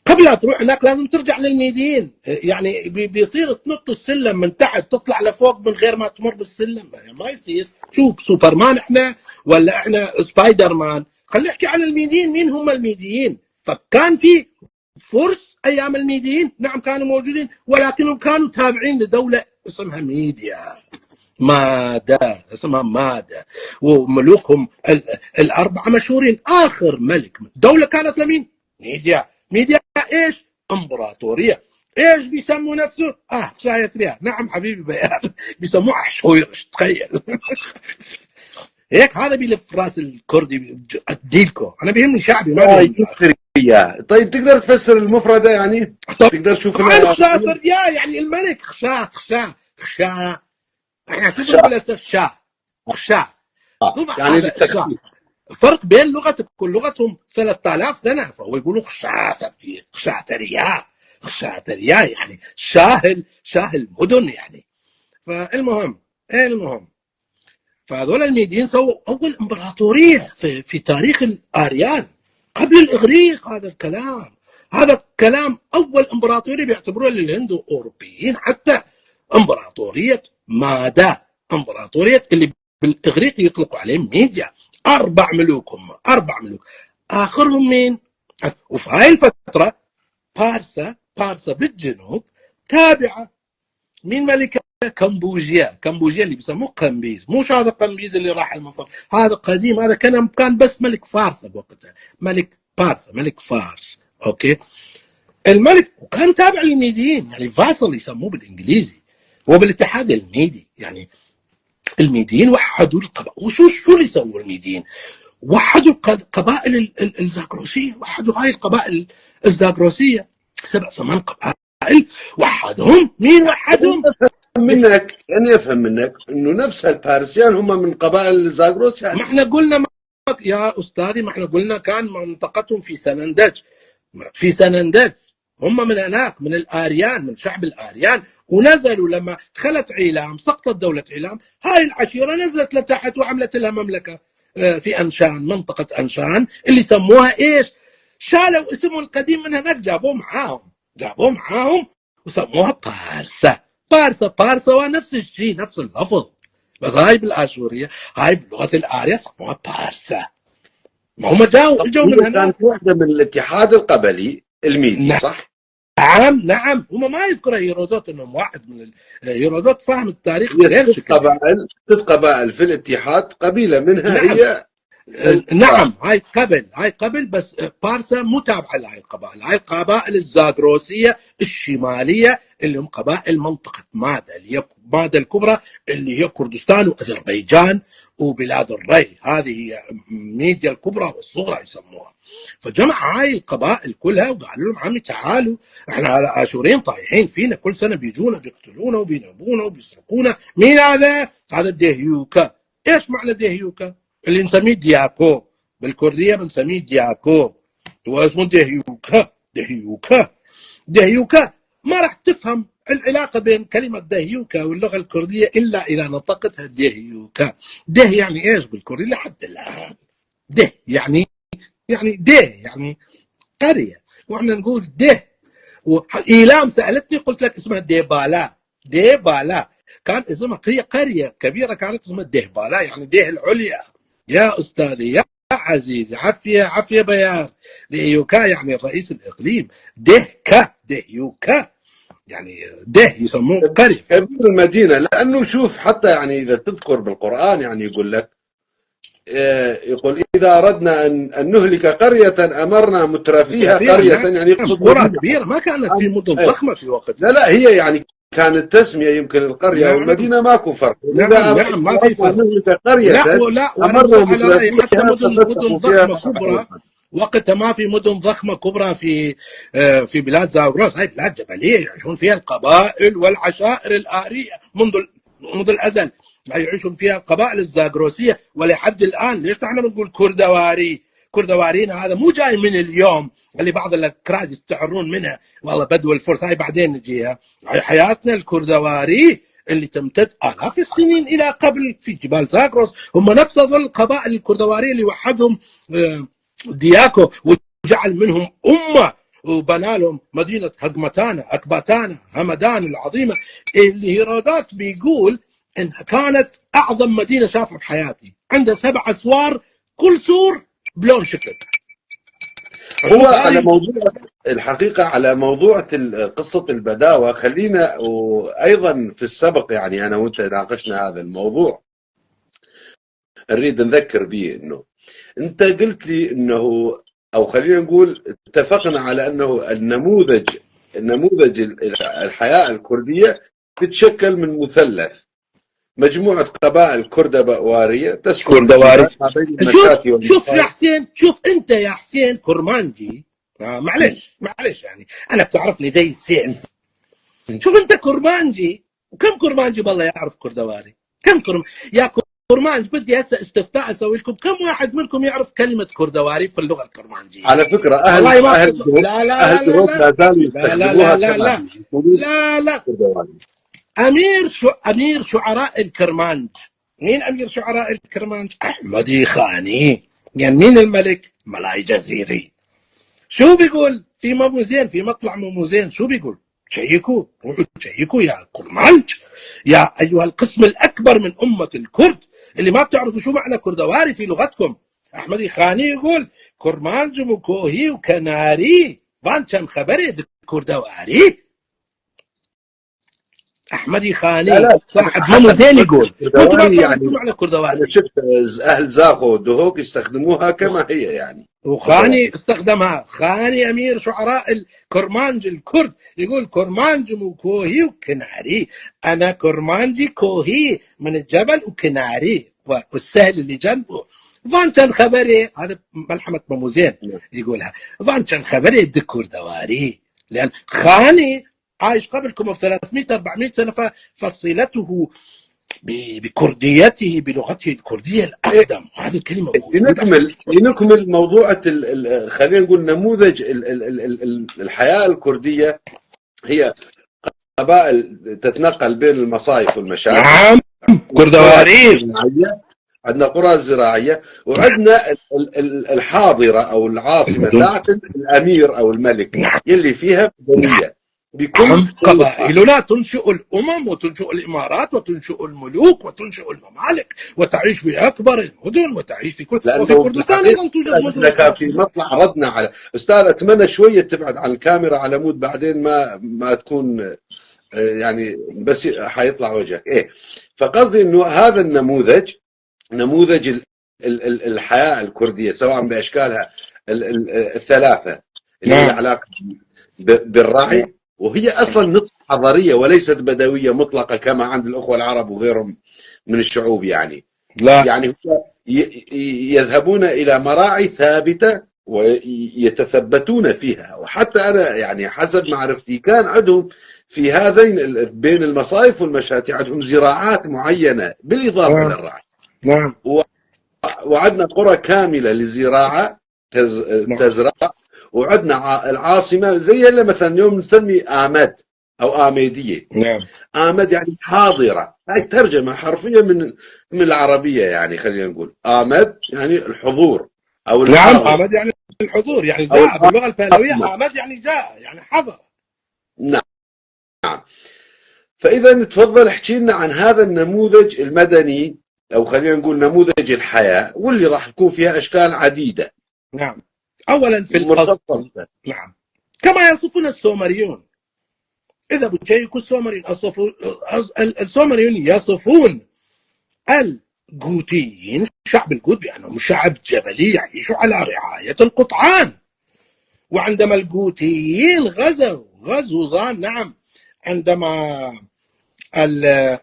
قبل لا تروح هناك لازم ترجع للميدين. يعني بيصير تنط السلم من تحت تطلع لفوق من غير ما تمر بالسلم، يعني ما يصير. شو سوبرمان احنا ولا احنا سبايدر مان؟ خلينا نحكي عن الميدين. مين هم الميديين؟ طب كان في فرس ايام الميديين؟ نعم كانوا موجودين، ولكنهم كانوا تابعين لدوله اسمها ميديا، مادة اسمها مادة، وملوكهم الأربعة مشهورين. آخر ملك دولة كانت لمين؟ ميديا. ميديا إيش؟ إمبراطورية. إيش بيسموا نفسه؟ شايف ريال. نعم حبيبي بيان بيسموه أحشويرش، تخيل. هيك هذا بيلف راس الكردي ديلكو. أنا بيهمني شعبي ما بيهمني الآخر. طيب تقدر تفسر المفردة يعني؟ تقدر تشوف طبعا لها خشاة ثريا، يعني الملك خشاة. احنا شو شاء. بنقول هسه؟ خشاة. طبعا يعني هذا خشاة. للتخفيف. فرق بين لغتك كل لغتهم 3000 سنه، فهو يقولوا خشاتريا يعني شاه المدن يعني. فالمهم المهم فهذول الميديين سووا اول امبراطوريه في تاريخ الاريان قبل الاغريق. هذا الكلام اول امبراطوريه بيعتبروها للهند واوروبيين، حتى امبراطوريه مادا، امبراطوريه اللي بالاغريق يطلقوا عليهم ميديا. 4 ملوك، هم 4 ملوك، اخرهم مين؟ وفي هاي الفتره بارسا بالجنوب تابعه مين ملكه؟ كمبوجيا اللي بيسموه قمبيز. مش هذا قمبيز اللي راح مصر، هذا قديم، هذا كان بس ملك فارس بوقتها، ملك بارسا، ملك فارس. اوكي، الملك وكان تابع للميديين، يعني فاسل يسموه بالانجليزي، وبالاتحاد الميدي. يعني الميديين وحدوا القبائل. وشو اللي سووا الميديين؟ وحدوا القبائل الزاغروسيه، وحدوا هاي القبائل الزاغروسيه 7 8 قبائل وحدهم. مين وحدهم؟ أنا أفهم منك إنه نفس البارسيان هم من قبائل الزاغروس. يعني ما احنا قلنا يا أستاذي، ما احنا قلنا كان منطقتهم في سنندج. هم من هناك، من الآريان، من شعب الآريان، ونزلوا لما خلت عيلام، سقطت دولة عيلام، هاي العشيرة نزلت لتحت وعملت لها مملكة في أنشان، منطقة أنشان اللي سموها إيش؟ شالوا اسمه القديم من هناك، جابوه معاهم وسموها بارسا ونفس الشيء، نفس اللفظ، بس هاي بالآشورية، هاي بلغة الآريا سموها بارسا. ما هم اجوا من هناك. كانت واحدة من الاتحاد القبلي الميدي، صح؟ نعم. هم ما يذكر هيرودوت انهم واحد من هيرودوت فاهم التاريخ غير شكل. 6 قبائل في الاتحاد، قبيلة منها نعم. هي نعم، هاي قبل بس بارسا مو تابعه لهاي القبائل. هاي القبائل الزاغروسيه الشماليه اللي هم قبائل منطقه مادا الكبرى، اللي هي كردستان واذربيجان وبلاد الري. هذه هي ميديا الكبرى والصغرى يسموها. فجمع هاي القبائل كلها وقالوا لهم عمي تعالوا، احنا الاشوريين طايحين فينا، كل سنه بيجونا بيقتلونا وبينهبونا وبيسرقونا. مين هذا؟ هذا الدهيوكا. ايش معنى دهيوكا؟ اللي نسميه دياكو، بالكرديه بنسميه دياكو، هو اسمه دهيوكا. ما راح تفهم العلاقه بين كلمه دهيوكا واللغه الكرديه الا اذا نطقتها دهيوكا. ده يعني ايش بالكرديه لحد الان؟ ده يعني قريه، واحنا نقول ده. ايلام سالتني قلت لك اسمها ديبالا. كان اسمها، هي قريه كبيره كانت اسمها ديبالا، يعني ده العليا. يا أستاذي يا عزيزي، عفية بيار. دهيوكا يعني الرئيس الإقليم. دهيوكا يعني يسموه قرية كبير المدينة. لأنه شوف، حتى يعني إذا تذكر بالقرآن يعني يقول لك، يقول إذا أردنا أن نهلك قرية أمرنا مترفيها قرية. يعني قرى كبيرة، ما كانت في مدن ضخمة في وقتها. لا هي يعني كانت تسمية، يمكن القرية والمدينة ماكو فرق. نعم ما في فرق. لا على رأي حتى مدن ضخمة كبرى وقتها ما في مدن ضخمة كبرى في بلاد زاغروس. هاي بلاد جبلية يعيشون فيها القبائل والعشائر الآرية منذ الأزل. يعيشون فيها القبائل الزاغروسية ولحد الآن. ليش نحن بنقول كردوارينا؟ هذا مو جاي من اليوم اللي بعض الأكراد يستعرون منها، والله بدو الفرس، هاي بعدين نجيها. هاي حياتنا الكردواري اللي تمتد آلاف السنين إلى قبل في جبال زاغروس. هم نفس هذول القبائل الكردوارية اللي وحدهم دياكو وجعل منهم أمة، وبنى لهم مدينة أكباتانا همدان العظيمة، اللي هيرودوت بيقول إنها كانت أعظم مدينة شافها بحياتي، عندها 7 أسوار، كل سور بلون شكل. هو على موضوع الحقيقة، على موضوع قصة البداوة، خلينا وأيضا في السبق يعني أنا وأنت ناقشنا هذا الموضوع، نريد نذكر به إنه أنت قلت لي إنه، أو خلينا نقول اتفقنا على أنه النموذج الحياة الكردية تتشكل من مثلث، مجموعة قبائل كردوارية تسكن ما بين المشاكل. شوف أنت يا حسين كرمانجي، معلش يعني أنا بتعرفني زي السيف. شوف أنت كرمانجي، وكم كرمانجي بالله يعرف كردواري؟ يا كرمانج، بدي هسه استفتاء اسوي لكم، كم واحد منكم يعرف كلمه كردواري في اللغه الكرمانجيه؟ على فكره لا امير شعراء الكرمانج مين أمير شعراء الكرمانج؟ أحمدي خاني. يعني مين الملك؟ ملاي جزيري. شو بيقول في ماموزين، في مطلع ماموزين؟ شو بيقول؟ شيكوا، روحوا شيكوا يا كرمانج، يا أيها القسم الأكبر من أمة الكرد اللي ما بتعرفوا شو معنى كردواري في لغتكم. أحمدي خاني يقول كرمانج وكوهي وكناري فانشان خبري كردواري. أحمدي لا خاني لا، صاحب حسب ماموزين يقول وأنتم ما الكردواني بتعرفوا شو يعني. معنى كردواري. انا شفت اهل زاخو ودهوك يستخدموها كما هي يعني. وخاني استخدمها، خاني امير شعراء الكرمانج الكرد يقول كرمانج وكوهي وكناري. انا كرمانجي كوهي من الجبل وكناري والسهل اللي جنبه. فانشان خبري، هذا ملحمة ماموزين يقولها، فانشان خبري الدكور دواري. لان خاني عايش قبلكم ب 300 400 سنه، فصيلته بكرديته بلغته الكرديه الاقدم. هذه الكلمه موجوده. لنكمل موضوع خلينا نقول نموذج الحياة الكردية. هي قبائل تتنقل بين المصايف والمشاتل. نعم، كردواري. عندنا قرى زراعية، وعندنا الحاضرة أو العاصمة ذات الأمير أو الملك يلي فيها بدوية بكل قبائلنا تنشئ الأمم وتنشئ الإمارات وتنشئ الملوك وتنشئ الممالك وتعيش في أكبر المدن وتعيش في كل، وفي كردستان أيضا توجد مدن. في مطلع ردنا على أستاذ، أتمنى شوية تبعد عن الكاميرا على مود بعدين ما تكون يعني بس حيطلع وجهك. إيه، فقصدي إنه هذا النموذج، نموذج الحياة الكردية سواء بأشكالها الثلاثة اللي لها علاقة بالرعي، وهي أصلا نطق حضارية وليست بدوية مطلقة كما عند الأخوة العرب وغيرهم من الشعوب يعني. لا. يعني يذهبون إلى مراعي ثابتة ويتثبتون فيها. وحتى أنا يعني حسب معرفتي كان عندهم في هذين بين المصايف والمشاتي عندهم زراعات معينة بالإضافة للرعي. نعم. وعندنا قرى كاملة للزراعة تزرع، وعندنا العاصمة زي اللي مثلا اليوم نسمي آمد أو آميدية. نعم. آمد يعني حاضرة، هاي ترجمة حرفية من العربية يعني. خلينا نقول آمد يعني الحضور أو الحاضر. نعم، آمد يعني الحضور، يعني جاء باللغة البهلوية. آمد يعني جاء يعني حضر. نعم. فإذا تفضل احكي لنا عن هذا النموذج المدني، أو خلينا نقول نموذج الحياة، واللي راح تكون فيها أشكال عديدة. نعم. أولا في القصد، نعم، كما يصفون السومريون. إذا بتشيكوا السومريون يصفون الجوتيين، شعب الجوت، بأنهم شعب جبلي يعيش على رعاية القطعان. وعندما الجوتيين غزوا ظان، نعم، عندما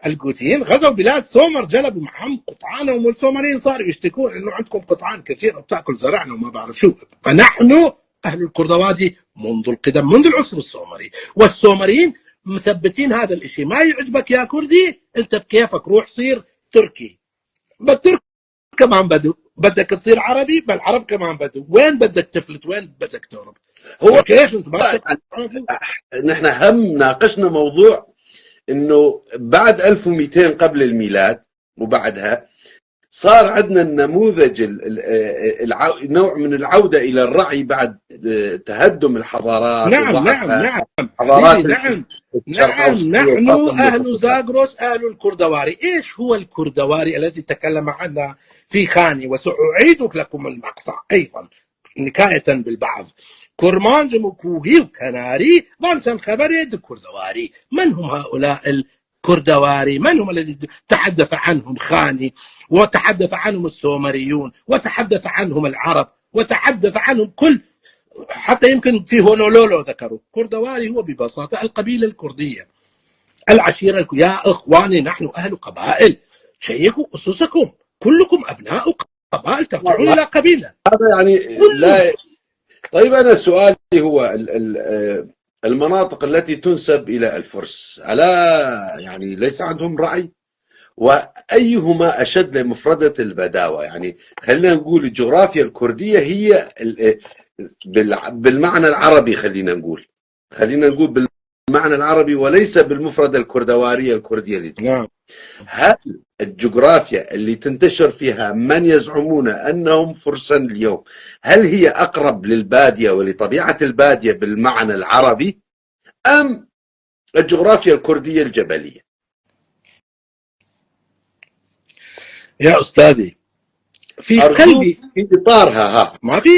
الجوتيين غزوا بلاد سومر جلبوا معهم قطعانهم، والسومريين صاروا يشتكون انه عندكم قطعان كثيره بتاكل زرعنا وما بعرف شو. فنحن اهل الكردوادي منذ القدم، منذ العصر السومري، والسومريين مثبتين هذا الشيء. ما يعجبك يا كردي انت بكيفك، روح صير تركي. بالترك كمان بدو، بدك تصير عربي، بالعرب كمان بدو. وين بدك تفلت؟ وين بدك تهرب؟ هو ايش انت ما نحن هم ناقشنا موضوع انه بعد 1200 قبل الميلاد وبعدها صار عندنا النموذج نوع من العودة إلى الرعي بعد تهدم الحضارات. نعم نعم نعم نعم نعم. نحن أهل زاغروس أهل الكردواري. إيش هو الكردواري الذي تكلم عنه في خاني؟ وسأعيد لكم المقطع أيضا نكاية بالبعض. كرمانج مكوهي وكناري فانشان خبري الكردواري. من هم هؤلاء الكردواري؟ من هم الذي تحدث عنهم خاني، وتحدث عنهم السومريون، وتحدث عنهم العرب، وتحدث عنهم كل، حتى يمكن في هونولولو ذكروا. كردواري هو ببساطة القبيلة الكردية، العشيرة يا إخواني نحن أهل قبائل، شيكوا أسسكم، كلكم أبناء قبائل ترجعون إلى قبيلة. هذا يعني لا. طيب أنا سؤالي هو المناطق التي تنسب إلى الفرس ألا يعني ليس عندهم رعي؟ وأيهما أشد لمفردة البداوة؟ يعني خلينا نقول الجغرافيا الكردية هي بالمعنى العربي، خلينا نقول بالمعنى العربي وليس بالمفردة الكردوارية الكردية اللي نعم. هل الجغرافيا اللي تنتشر فيها من يزعمون أنهم فرسان اليوم هل هي أقرب للبادية ولطبيعة البادية بالمعنى العربي أم الجغرافيا الكردية الجبلية؟ يا أستاذي في أرجوك قلبي في إطارها ما في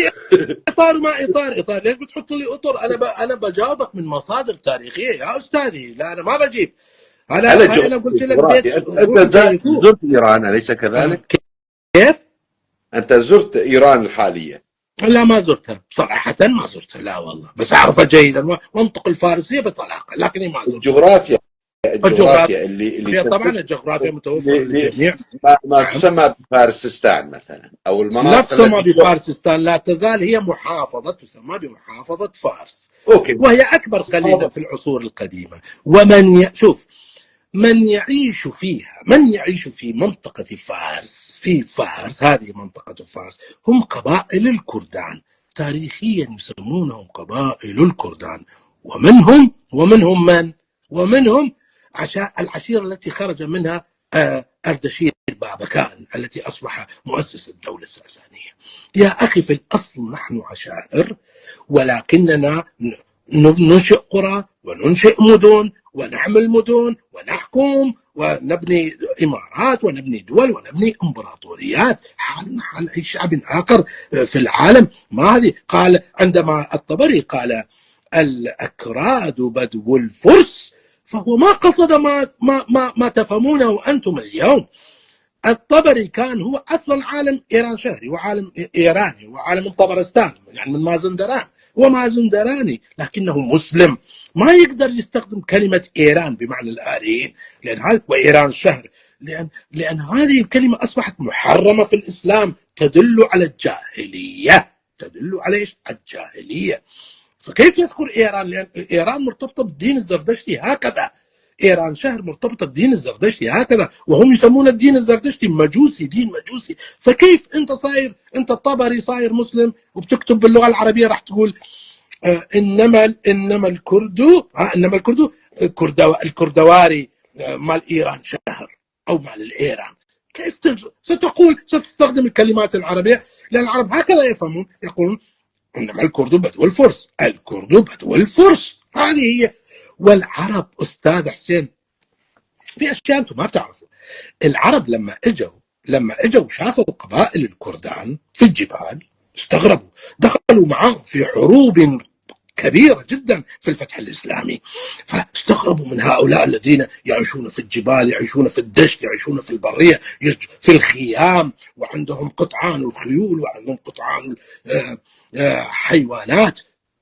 اطار، ما اطار ليش بتحط لي اطر؟ انا بجاوبك من مصادر تاريخيه يا استاذي، لا انا ما بجيب. هل انا قلت لك بيت الجغرافيا روحوا أنت شيكوه. زرت إيران أليس كذلك؟ كيف؟ أنت زرت إيران الحالية؟ لا ما زرتها صراحه، ما زرتها لا والله، بس اعرفها جيدا وانطق الفارسيه بطلاقه، لكني ما زرتها. الجغرافيا الجغرافيا اللي طبعا تنتشر الجغرافيا متوفره للجميع. ما نعم. تسمى بفارسستان مثلا أو لا المناطق تسمى التي بفارسستان، لا تزال هي محافظة تسمى بمحافظة فارس، أوكي. وهي أكبر قليلا في العصور القديمة. شوف، من يعيش في منطقة فارس، في فارس، هذه منطقة فارس، هم قبائل الكردان، تاريخيا يسمونهم قبائل الكردان، ومنهم من؟ ومنهم العشيرة التي خرج منها أردشير بابكان التي أصبح مؤسس الدولة الساسانية. يا أخي في الأصل نحن عشائر، ولكننا ننشئ قرى وننشئ مدن ونعمل مدن ونحكم ونبني إمارات ونبني دول ونبني إمبراطوريات حال أي شعب آخر في العالم. ما هذه قال عندما الطبري قال الأكراد بدو الفرس، فهو ما قصد ما تفهمونه أنتم اليوم. الطبري كان هو أصلا عالم إيران شهري وعالم إيراني وعالم من طبرستان، يعني من مازندران، ومازندراني، لكنه مسلم، ما يقدر يستخدم كلمة إيران بمعنى الآريين، وإيران شهر، لأن هذه الكلمة أصبحت محرمة في الإسلام، تدل على الجاهلية، تدل على إيش؟ الجاهلية. فكيف يذكر إيران؟ لأن إيران مرتبطة بالدين الزردشتي هكذا، إيران شهر مرتبطة بالدين الزردشتي هكذا، وهم يسمون الدين الزردشتي مجوسي، دين مجوسي. فكيف أنت الطبري صاير مسلم وبتكتب باللغة العربية راح تقول إنما الكرد الكردواري مال إيران شهر أو مال الإيران؟ كيف ستستخدم الكلمات العربية؟ لأن العرب هكذا يفهمون، يقولون إنما الكرد بدو الفرس، الكرد بدو الفرس، هذه هي. والعرب أستاذ حسين في أشياء أنتم ما بتعرفوا. العرب لما اجوا شافوا قبائل الكردان في الجبال استغربوا، دخلوا معهم في حروب كبيرة جدا في الفتح الإسلامي، فاستغربوا من هؤلاء الذين يعيشون في الجبال، يعيشون في الدشت، يعيشون في البرية، في الخيام، وعندهم قطعان الخيول وعندهم قطعان حيوانات.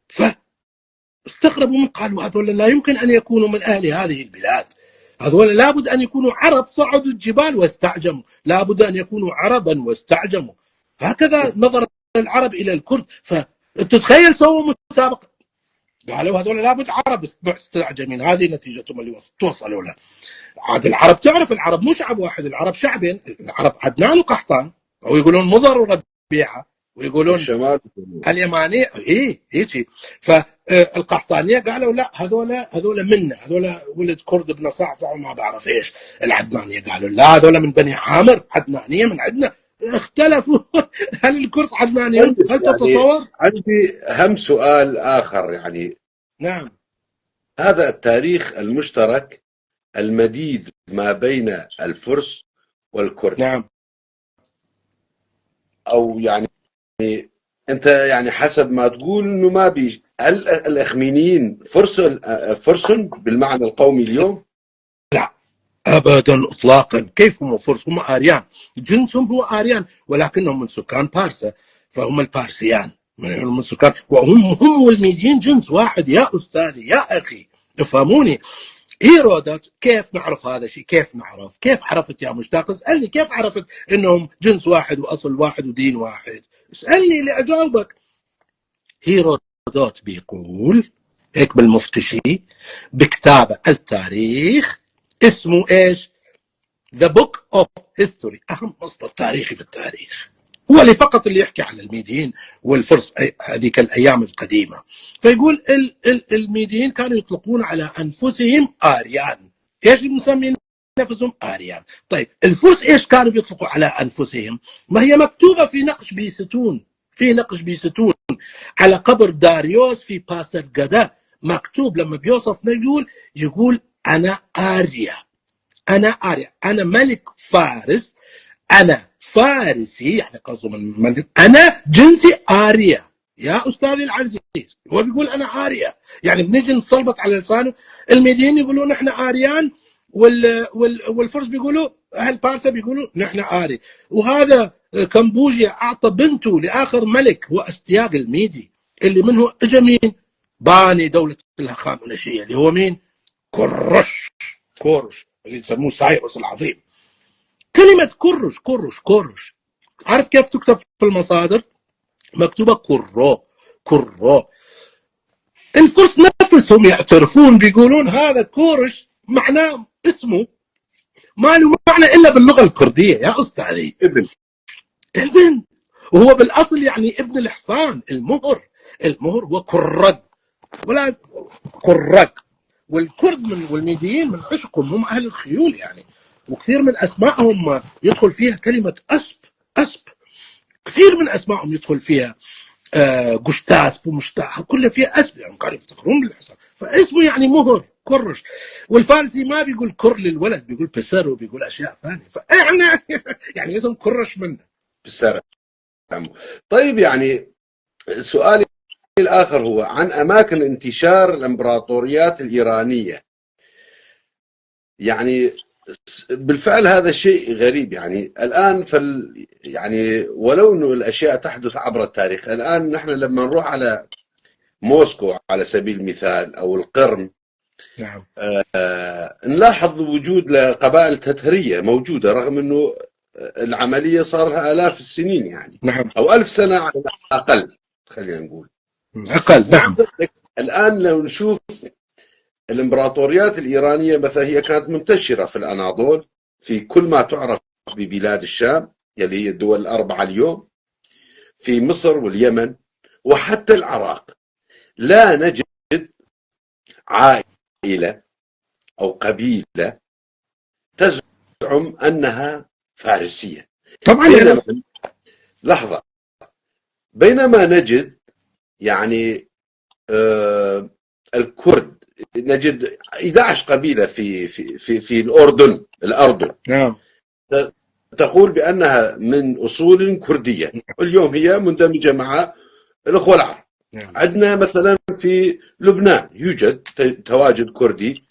فاستغربوا من قالوا هذول لا يمكن أن يكونوا من أهل هذه البلاد، هذول لابد أن يكونوا عرب صعدوا الجبال واستعجموا، لابد أن يكونوا عربا واستعجموا. هكذا نظر العرب إلى الكرد. فتتخيل سووا مسابقة، قالوا هذول لابد عرب مستعجمين، هذه نتيجتهم اللي توصلوا لها. عاد العرب تعرف العرب مو شعب واحد، العرب شعبين، العرب عدنان وقحطان، او يقولون مضر وربيعه، ويقولون الشمال اليمانيه هيك. فالقحطانيه قالوا لا هذول منا، هذول ولد كرد ابن صعصع وما بعرف ايش. العدنانيه قالوا لا هذول من بني عامر، عدنانيه من عندنا. اختلفوا. هل الكرد عدنانيون؟ هل تتصور؟ عندي هم سؤال آخر يعني. نعم. هذا التاريخ المشترك المديد ما بين الفرس والكرد. نعم. أو يعني أنت يعني حسب ما تقول إنه ما بيج، هل الأخمينيين فرس بالمعنى القومي اليوم؟ لا ابدا اطلاقا. كيف هم فرس؟ هم اريان، جنسهم هو اريان، ولكنهم من سكان بارسا، فهم البارسيان من سكان، وهم والميديين جنس واحد يا استاذي يا اخي، افهموني. هيرودوت كيف نعرف هذا الشيء؟ كيف عرفت يا مشتاق؟ اسالني كيف عرفت انهم جنس واحد واصل واحد ودين واحد؟ اسالني لاجاوبك. هيرودوت بيقول هيك بالمفتشي بكتابه التاريخ، اسمه ايش؟ The Book of History، اهم مصدر تاريخي في التاريخ. هو اللي فقط اللي يحكي عن الميديين والفرس هذيك الأيام القديمة. فيقول الميديين كانوا يطلقون على أنفسهم آريان. إيش مسمين نفسهم؟ آريان. طيب الفرس إيش كانوا بيطلقوا على أنفسهم؟ ما هي مكتوبة في نقش بيستون، في نقش بيستون على قبر داريوس في باسرقدة، مكتوب لما بيوصف يقول أنا آريا، أنا آريا، أنا ملك فارس، أنا فارسي، يعني قصده من أنا جنسي آريا يا أستاذي العزيز. هو بيقول أنا آريا، يعني بنيجي نصلبط على لسانه. الميديين يقولوا نحن آريان، والفرس بيقولوا أهل بارسا بيقولوا نحن آري. وهذا كمبوجيا أعطى بنته لآخر ملك هو أستياق الميدي، اللي منه إجا مين؟ باني دولة الهخامنشية اللي هو مين؟ كورش اللي يسموه سايروس العظيم. كلمة كورش عارف كيف تكتب في المصادر؟ مكتوبة كورو. الفرس نفسهم يعترفون، بيقولون هذا كورش معناه اسمه ما له معنى إلا باللغة الكردية يا أستاذي. ابن، وهو بالأصل يعني ابن الحصان، المهر هو كرق ولا كرق. والكرد والميديين من عشقهم هم أهل الخيول يعني، وكثير من أسمائهم يدخل فيها كلمة أسب، كثير من أسمائهم يدخل فيها قشتاسب ومشتاح، كلها فيها أسب، يعني كانوا يفتخرون بالحصان، فاسمه يعني مهر كرش. والفارسي ما بيقول كر للولد، بيقول بسر وبيقول أشياء ثانية، فإحنا يعني اسم كرش منه بسر. طيب يعني سؤالي الآخر هو عن أماكن انتشار الإمبراطوريات الإيرانية. يعني بالفعل هذا شيء غريب، يعني الآن يعني ولو أنه الأشياء تحدث عبر التاريخ، الآن نحن لما نروح على موسكو على سبيل المثال أو القرم، نعم. نلاحظ وجود لقبائل تترية موجودة، رغم أنه العملية صار لها آلاف السنين يعني. نعم. أو 1000 سنة على الأقل، خلينا نقول أقل. نعم. الآن لو نشوف الإمبراطوريات الإيرانية مثلا، هي كانت منتشرة في الأناضول، في كل ما تعرف ببلاد الشام يلي هي الدول الأربعة اليوم، في مصر واليمن وحتى العراق. لا نجد عائلة أو قبيلة تزعم أنها فارسية. طبعا لحظة، بينما نجد يعني الكرد، نجد 11 قبيلة في الأردن. نعم. تقول بأنها من أصول كردية، واليوم هي مندمجة مع الأخوة العرب. نعم. عندنا مثلا في لبنان يوجد تواجد كردي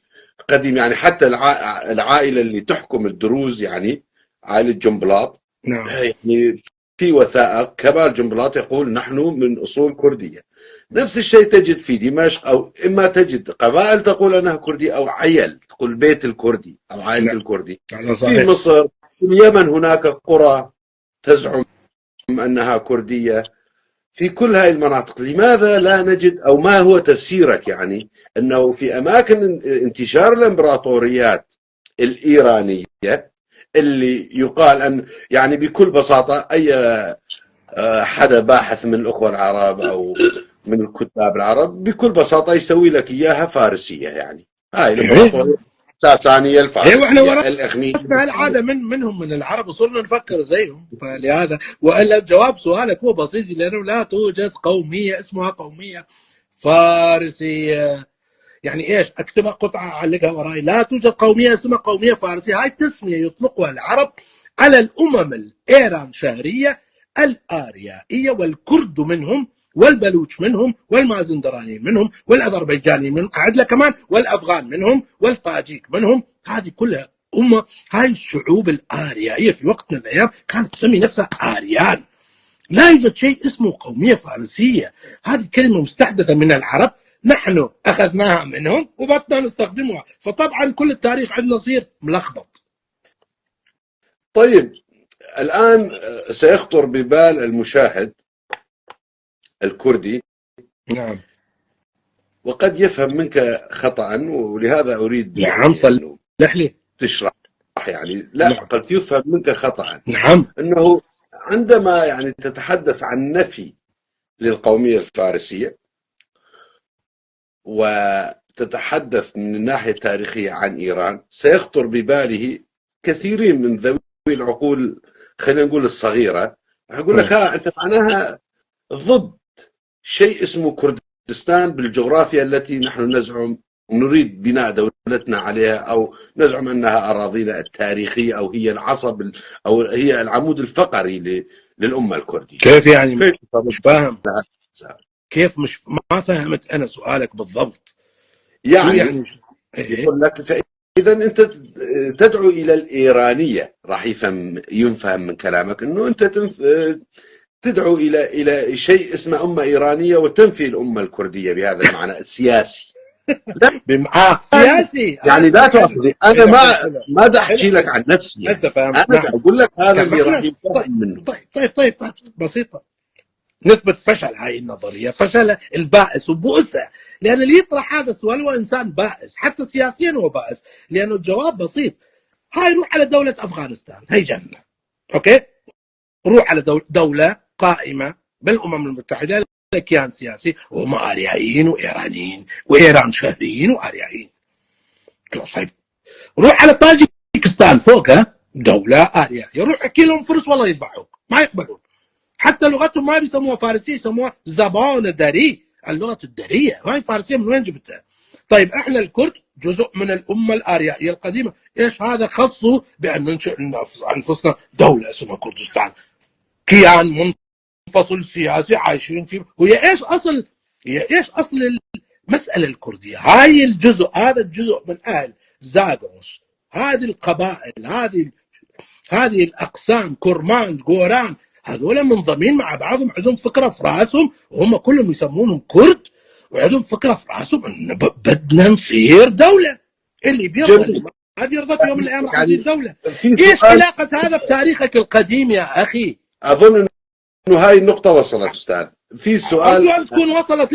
قديم، يعني حتى العائلة اللي تحكم الدروز، يعني عائلة جنبلاط، نعم. يعني في وثائق كمال جنبلاط يقول نحن من أصول كردية. نفس الشيء تجد في دمشق، أو إما تجد قبائل تقول أنها كردية، أو عيل تقول بيت الكردي أو عائلة الكردي. في مصر، في اليمن هناك قرى تزعم أنها كردية. في كل هذه المناطق لماذا لا نجد، أو ما هو تفسيرك يعني أنه في أماكن انتشار الإمبراطوريات الإيرانية اللي يقال أن يعني بكل بساطة أي حدا باحث من الأخوة العرب أو من الكتاب العرب بكل بساطة يسوي لك إياها فارسية، يعني هاي الإمبراطورية الساسانية الفارسية الأخمية. العادة منهم من العرب، وصرنا نفكر زيهم. فلهذا وإلا جواب سؤالك هو بسيط، لأنه لا توجد قومية اسمها قومية فارسية. يعني إيش؟ أكتبها قطعة أعلقها وراي، لا توجد قومية اسمها قومية فارسية. هاي التسمية يطلقها العرب على الأمم الإيران شهرية الآريائية، والكرد منهم، والبلوش منهم، والمازندراني منهم، والأذربيجاني منهم، أعد لك كمان، والأفغان منهم، والطاجيك منهم. هذه كلها أمة. هاي الشعوب الآريائية في وقت من الأيام كانت تسمي نفسها آريان. لا يوجد شيء اسمه قومية فارسية. هذه كلمة مستحدثة من العرب، نحن أخذناها منهم وبطنا نستخدمها. فطبعا كل التاريخ عندنا يصير ملخبط. طيب الآن سيخطر ببال المشاهد الكردي، نعم، وقد يفهم منك خطأ، ولهذا أريد نعم صلح لي تشرح. يعني لا، نعم. قد يفهم منك خطأ. نعم. أنه عندما يعني تتحدث عن نفي للقومية الفارسية وتتحدث من الناحية التاريخية عن إيران، سيخطر بباله كثيرين من ذوي العقول، خلينا نقول الصغيرة، يقول لك ها أنت معناها ضد شيء اسمه كردستان بالجغرافيا التي نحن نزعم نريد بناء دولتنا عليها، أو نزعم أنها أراضينا التاريخية، أو هي العصب أو هي العمود الفقري للأمة الكردية. كيف يعني؟ كيف مش فاهم كيف، مش ما فهمت أنا سؤالك بالضبط. يعني يقول لك فإذا أنت تدعو إلى الإيرانية، راح ينفهم من كلامك أنه أنت تدعو إلى شيء اسمه أمة إيرانية وتنفي الأمة الكردية بهذا المعنى السياسي. سياسي يعني لا تأخذي، أنا ما دا أحكي لك عن نفسي يعني. أنا أقول لك هذا اللي راح يفهم منه. طيب بسيطة. نسبة فشل هاي النظرية، فشل البائس وبؤسة، لأن اللي يطرح هذا السؤال هو إنسان بائس، حتى سياسيا هو بائس، لأنه الجواب بسيط. هاي روح على دولة أفغانستان، هي جنة، أوكي؟ روح على دولة قائمة بالأمم المتحدة لكيان سياسي، وهم آريائيين وإيرانيين، وإيران شهريين وآريائيين. طيب روح على طاجيكستان فوقها دولة آريائية، روح احكي لهم فرس والله يذبحوك، ما يقبلون. حتى لغتهم ما بيسموها فارسية، يسموها زبان دري، اللغة الدرية. ما هي فارسية، من وين جبتها؟ طيب احنا الكرد جزء من الأمة الآريائية القديمة، ايش هذا خصه بأن ننشئ أنفسنا دولة اسمها كردستان، كيان منفصل سياسي عايشين فيه. وهي ايش اصل المسألة الكردية؟ هاي الجزء، هذا الجزء من أهل زاغروس، هذه القبائل، هذه الأقسام، كرمان، جوران، هذول منضمين مع بعضهم، عندهم فكرة في راسهم، وهم كلهم يسمونهم كرد، وعندهم فكرة في راسهم ان بدنا نصير دولة. اللي بيرضى اللي ما بيرضى في يوم من الايام راح يصير دولة. ايش علاقة هذا بتاريخك القديم يا اخي؟ اظن انه هاي النقطة وصلت استاذ. في سؤال أرجو أن تكون وصلت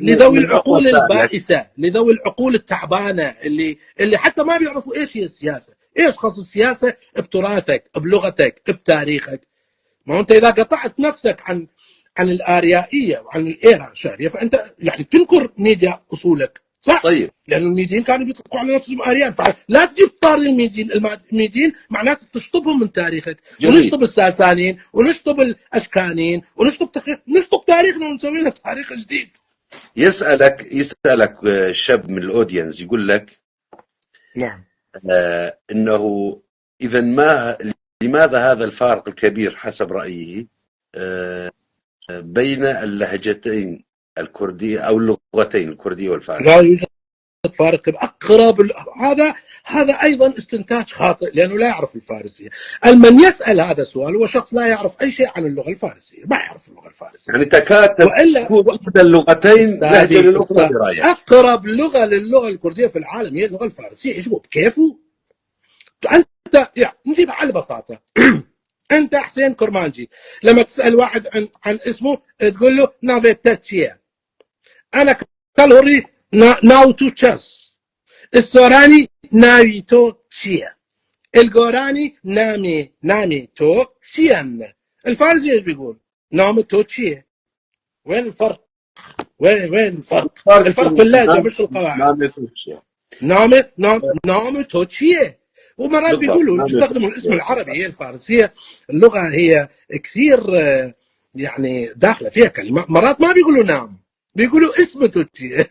لذوي العقول البائسة، لذوي العقول التعبانة اللي حتى ما بيعرفوا ايش هي السياسة. ايش خص السياسة بتراثك، بلغتك، بتاريخك؟ ما هو انت اذا قطعت نفسك عن الآريائية وعن الإيران شهرية، فانت يعني تنكر ميديا اصولك، صح؟ طيب لأن الميديين كانوا بيطلقوا على نفسهم آريان، فلا تجيب طاري الميديين معناته تشطبهم من تاريخك. ونشطب الساسانيين، ونشطب الأشكانيين، ونشطب تاريخنا، ونسوي له تاريخ جديد. يسألك شاب من الأودينس يقول لك نعم إنه إذا لماذا هذا الفارق الكبير حسب رأيه بين اللهجتين الكردية أو اللغتين الكردية والفارسية؟ لا يوجد فارق أقرب. هذا أيضا استنتاج خاطئ، لأنه لا يعرف الفارسية. من يسأل هذا السؤال هو شخص لا يعرف أي شيء عن اللغة الفارسية، ما يعرف اللغة الفارسية. يعني تكاد تكون إحدى اللغتين لهجة للأخرى دراية. أقرب لغة للغة الكردية في العالم هي اللغة الفارسية. إيش هو بكيفه؟ أنت يعني نجيب على البساطة أنت حسين كرمانجي، لما تسأل واحد عن اسمه تقول له نافيتاتشيا. أنا كالوري ناوتو تشاس، السوراني ناويتو تشيا، الجوراني نامي تو تشيان. الفارسي ايش بيقول؟ نامو تو تشيا. وين الفرق؟ وين الفرق؟ الفرق في اللهجة مش في القواعد. نامو تو تشيا. ومرات بيقولوا يستخدموا الاسم العربي. هي الفارسية اللغة هي كثير يعني داخلة فيها كلمات، مرات ما بيقولوا نام، بيقولوا اسم توتشي.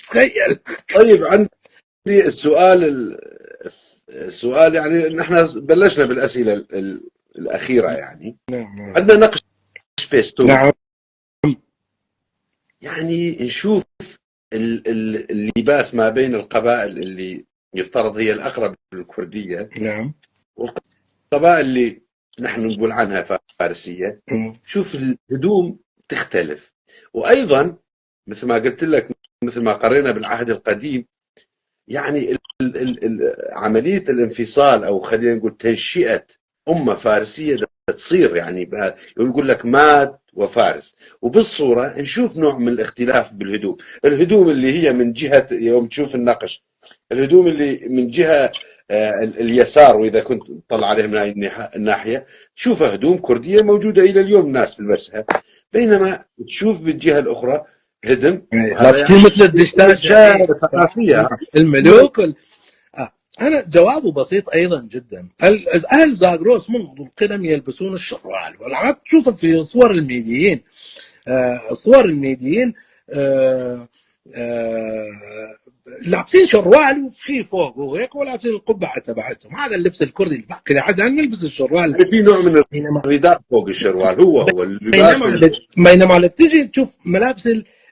تخيل. طيب عندي السؤال يعني نحن بلشنا بالأسئلة الأخيرة يعني. نعم. عندنا نقش فيستون. نعم. يعني نشوف اللباس ما بين القبائل اللي يفترض هي الأقرب للكردية. نعم. والقبائل اللي نحن نقول عنها فارسية. شوف الهدوم تختلف، وأيضا مثل ما قلت لك، مثل ما قرينا بالعهد القديم، يعني عملية الانفصال أو خلينا نقول تنشئة أمة فارسية تصير، يعني يقول لك ماد وفارس. وبالصورة نشوف نوع من الاختلاف بالهدوم. الهدوم اللي هي من جهة، يوم تشوف النقش، الهدوم اللي من جهة اليسار، واذا كنت تطلع عليه من هاي الناحيه تشوف هدوم كرديه موجوده الى اليوم الناس تلبسها، بينما تشوف بالجهه الاخرى هدم، وهذا لابسين يعني مثل الدشداشه، اشياء صح. ثقافيه. الملوك أنا جوابه بسيط أيضا جدا. أهل زاغروس منذ القدم يلبسون الشروال، والعاد تشوفه في صور الميديين. صور الميديين لابسين شروال وفي فوق وهيك، ولابسين القبعه تبعتهم. هذا اللبس الكردي الباقي لحد الان يلبس الشروال. يعني في نوع من الرداء فوق الشروال، هو اللباس بينما تجي تشوف ملابس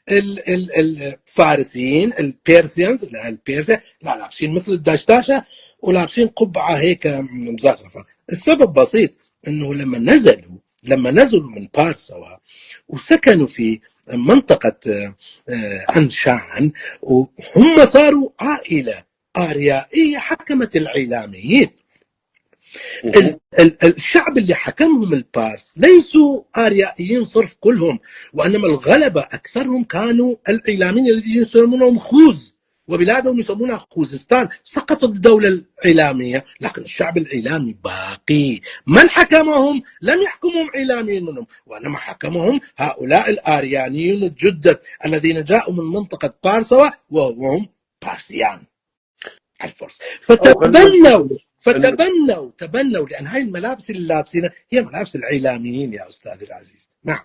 الفارسيين البيرسيانز، البيرسيا لا، لابسين مثل الدشداشه ولابسين قبعه هيك مزخرفه. السبب بسيط، انه لما نزلوا من بارسوا وسكنوا في منطقة أنشان، وهم صاروا عائلة آريائية حكمت العيلاميين. الشعب اللي حكمهم البارس ليسوا آريائيين صرف كلهم، وإنما الغلبة أكثرهم كانوا العيلاميين الذين يسمونهم خوز، وبلادهم يسمونها خوزستان. سقطت الدولة العيلامية، لكن الشعب العيلامي باقي. من حكمهم؟ لم يحكمهم عيلاميين منهم، وإنما حكمهم هؤلاء الآريانيين الجدد الذين جاءوا من منطقة بارسوا، وهم بارسيان الفرس. تبنوا لأن هاي الملابس اللي لابسينها هي ملابس العيلاميين يا أستاذ العزيز. نعم.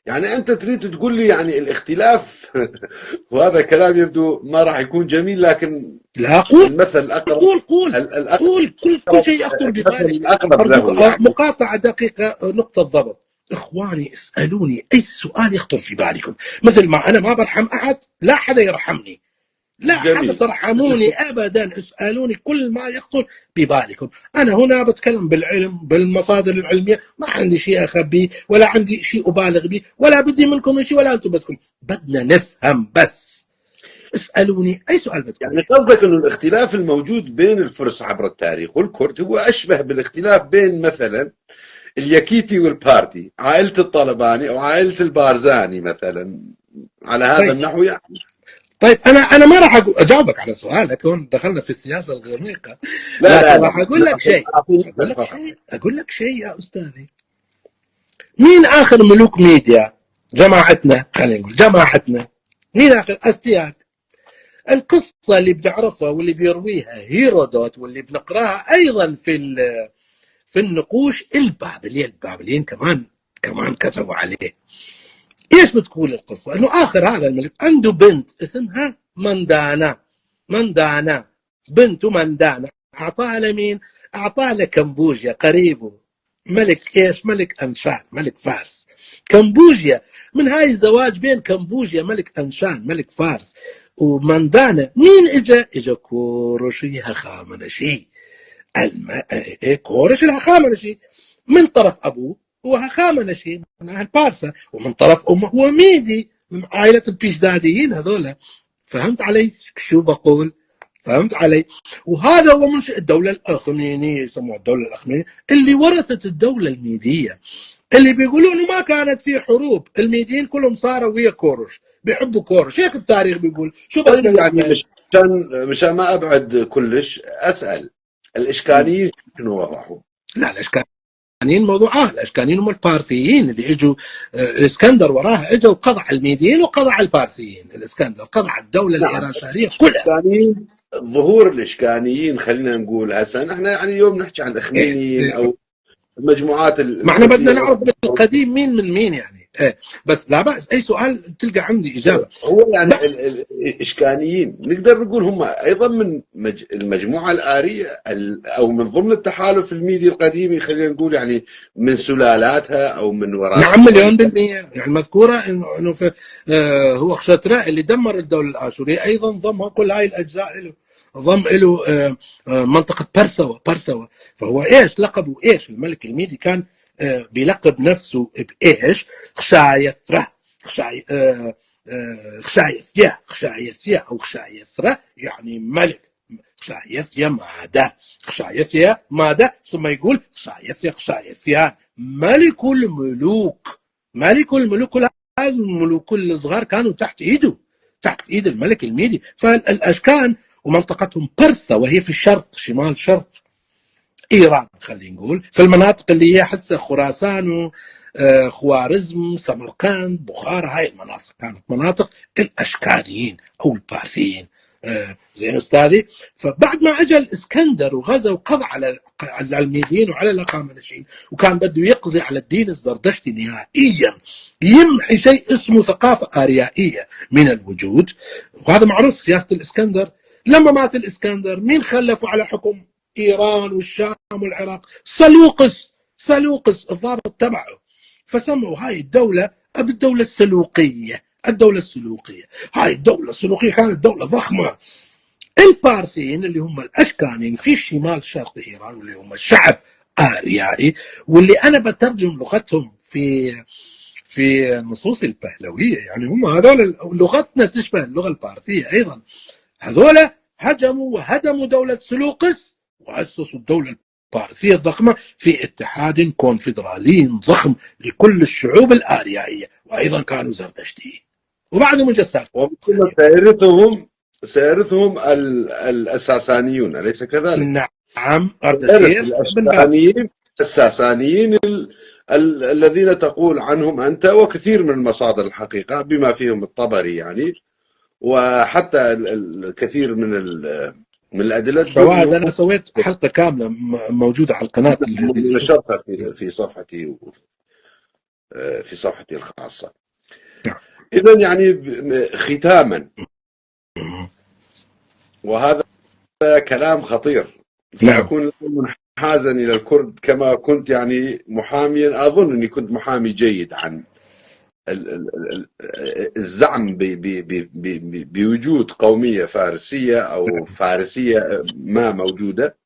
يعني أنت تريد تقول لي يعني الاختلاف وهذا كلام يبدو ما راح يكون جميل، لكن لا، قول المثل الأقرب، قول كل شيء يخطر ببالك. يعني. مقاطعة دقيقة، نقطة ضبط. إخواني اسألوني أي سؤال يخطر في بالكم، مثل ما أنا ما برحم أحد، لا حدا يرحمني، لا حدا ترحموني أبدا. اسألوني كل ما يخطر ببالكم. أنا هنا بتكلم بالعلم، بالمصادر العلمية، ما عندي شيء أخبيه ولا عندي شيء أبالغ به، ولا بدي منكم شيء ولا أنتم بدكم. بدنا نفهم بس. اسألوني أي سؤال بدكم. يعني قصدك أنه الاختلاف الموجود بين الفرس عبر التاريخ والكرد هو أشبه بالاختلاف بين مثلا اليكيتي والبارتي، عائلة الطلباني أو عائلة البارزاني مثلا، على هذا النحو يعني. طيب أنا ما راح أجاوبك على سؤالك، هون دخلنا في السياسة الغريقة. لا راح أقول لك شيء. أقول لك شيء يا أستاذي. مين آخر ملوك ميديا؟ جماعتنا، خلينا نقول جماعتنا. مين آخر؟ أستياك. القصة اللي بنعرفها واللي بيرويها هيرودوت واللي بنقراها أيضا في النقوش البابليين كمان كتبوا عليه. ايش بتقول القصة؟ انه اخر هذا الملك عنده بنت اسمها مندانا بنته مندانا. اعطاها لمين؟ اعطاها لكمبوجيا قريبه، ملك ايش؟ ملك انشان، ملك فارس. كمبوجيا، من هاي الزواج بين كمبوجيا ملك انشان ملك فارس ومندانا، مين اجا كورش الهخامنشي. كورش الهخامنشي من طرف ابوه هو هخامنشي من اهل بارسا، ومن طرف امه هو ميدي من عائله البيشداديين هذولا. فهمت علي شو بقول؟ فهمت علي؟ وهذا هو منشئ الدوله الاخمينيه، يسموها الدوله الاخمينيه، اللي ورثت الدوله الميديه. اللي بيقولوا انه ما كانت في حروب، الميديين كلهم صاروا ويا كورش، بيحبوا كورش، هيك التاريخ بيقول. شو بدنا يعني مشان ما ابعد كلش، اسال الاشكاليين شنو وضعهم؟ لا، الاشكاليين موضوع الاشكاليين هم الفارسيين اللي اجوا. الاسكندر وراها اجوا وقضى على الميديين وقضى على الفارسيين. الاسكندر قضى على الدوله الايراشاريه كلها. ظهور الاشكاليين، خلينا نقول هسه نحن يعني اليوم نحكي عن الاخمينيين او المجموعات ما احنا بدنا نعرف بالقديم مين من مين يعني. بس لا بأس، اي سؤال تلقى عندي اجابه. هو يعني الاشكاليين نقدر نقول هم ايضا من المجموعه الاريه او من ضمن التحالف الميدي القديم، خلينا نقول يعني من سلالاتها او من وراء. نعم، مليون بالمية. يعني مذكوره انه هو خشتراء اللي دمر الدوله الاشوريه ايضا ضم كل هاي الاجزاء له، ضم له منطقه برثوة. فهو ايش لقبه؟ ايش الملك الميدي كان بيلقب نفسه بايش؟ خشايثرة، خشايثيا او خشايثرة، يعني ملك. خشايثيا ماذا ثم يقول خشايثيان، ملك الملوك. كل هذه الملوك الصغار كانوا تحت ايد الملك الميدي. فالاشكان ومنطقتهم برثة وهي في الشرق، شمال شرق إيران، خلينا نقول في المناطق اللي هي حسه خراسان خوارزم سمرقند بخارى. هاي المناطق كانت مناطق الأشكانيين أو البارثيين. زين أستاذي. فبعد ما أجى الإسكندر وغزا وقضى على الميدين وعلى الأقامنشين، وكان بده يقضي على الدين الزردشتي نهائيا، يمحي شيء اسمه ثقافة آريائية من الوجود. وهذا معروف سياسة الإسكندر. لما مات الإسكندر مين خلفوا على حكم إيران والشام والعراق؟ سلوقس الضابط تبعه. فسموا هاي الدولة بالدولة السلوقية. هاي الدولة السلوقية كانت دولة ضخمة. البارثيين اللي هم الأشكانيين في شمال شرق إيران، واللي هم الشعب آريائي، واللي أنا بترجم لغتهم في النصوص البهلوية، يعني هم هذول لغتنا تشبه اللغة البارثية أيضا. هذول هجموا وهدموا دولة سلوقس وأسسوا الدولة البارثية الضخمة في اتحاد كونفدرالي ضخم لكل الشعوب الآريائية، وأيضا كانوا زردشتيين. وبعدهم جساس، وبالتالي سيرثهم الساسانيون، أليس كذلك؟ نعم، أردشير بن بابل. الساسانيين الذين تقول عنهم أنت وكثير من المصادر الحقيقة بما فيهم الطبري يعني، وحتى الكثير من الأدلة. الشواهد أنا سويت حلقة كاملة موجودة على القناة نشرتها في صفحتي الخاصة. إذن يعني ختاما، وهذا كلام خطير، سأكون منحازا إلى الكرد كما كنت يعني محاميا. أظن أني كنت محامي جيد عن الزعم بوجود قومية فارسية أو فارسية ما موجودة.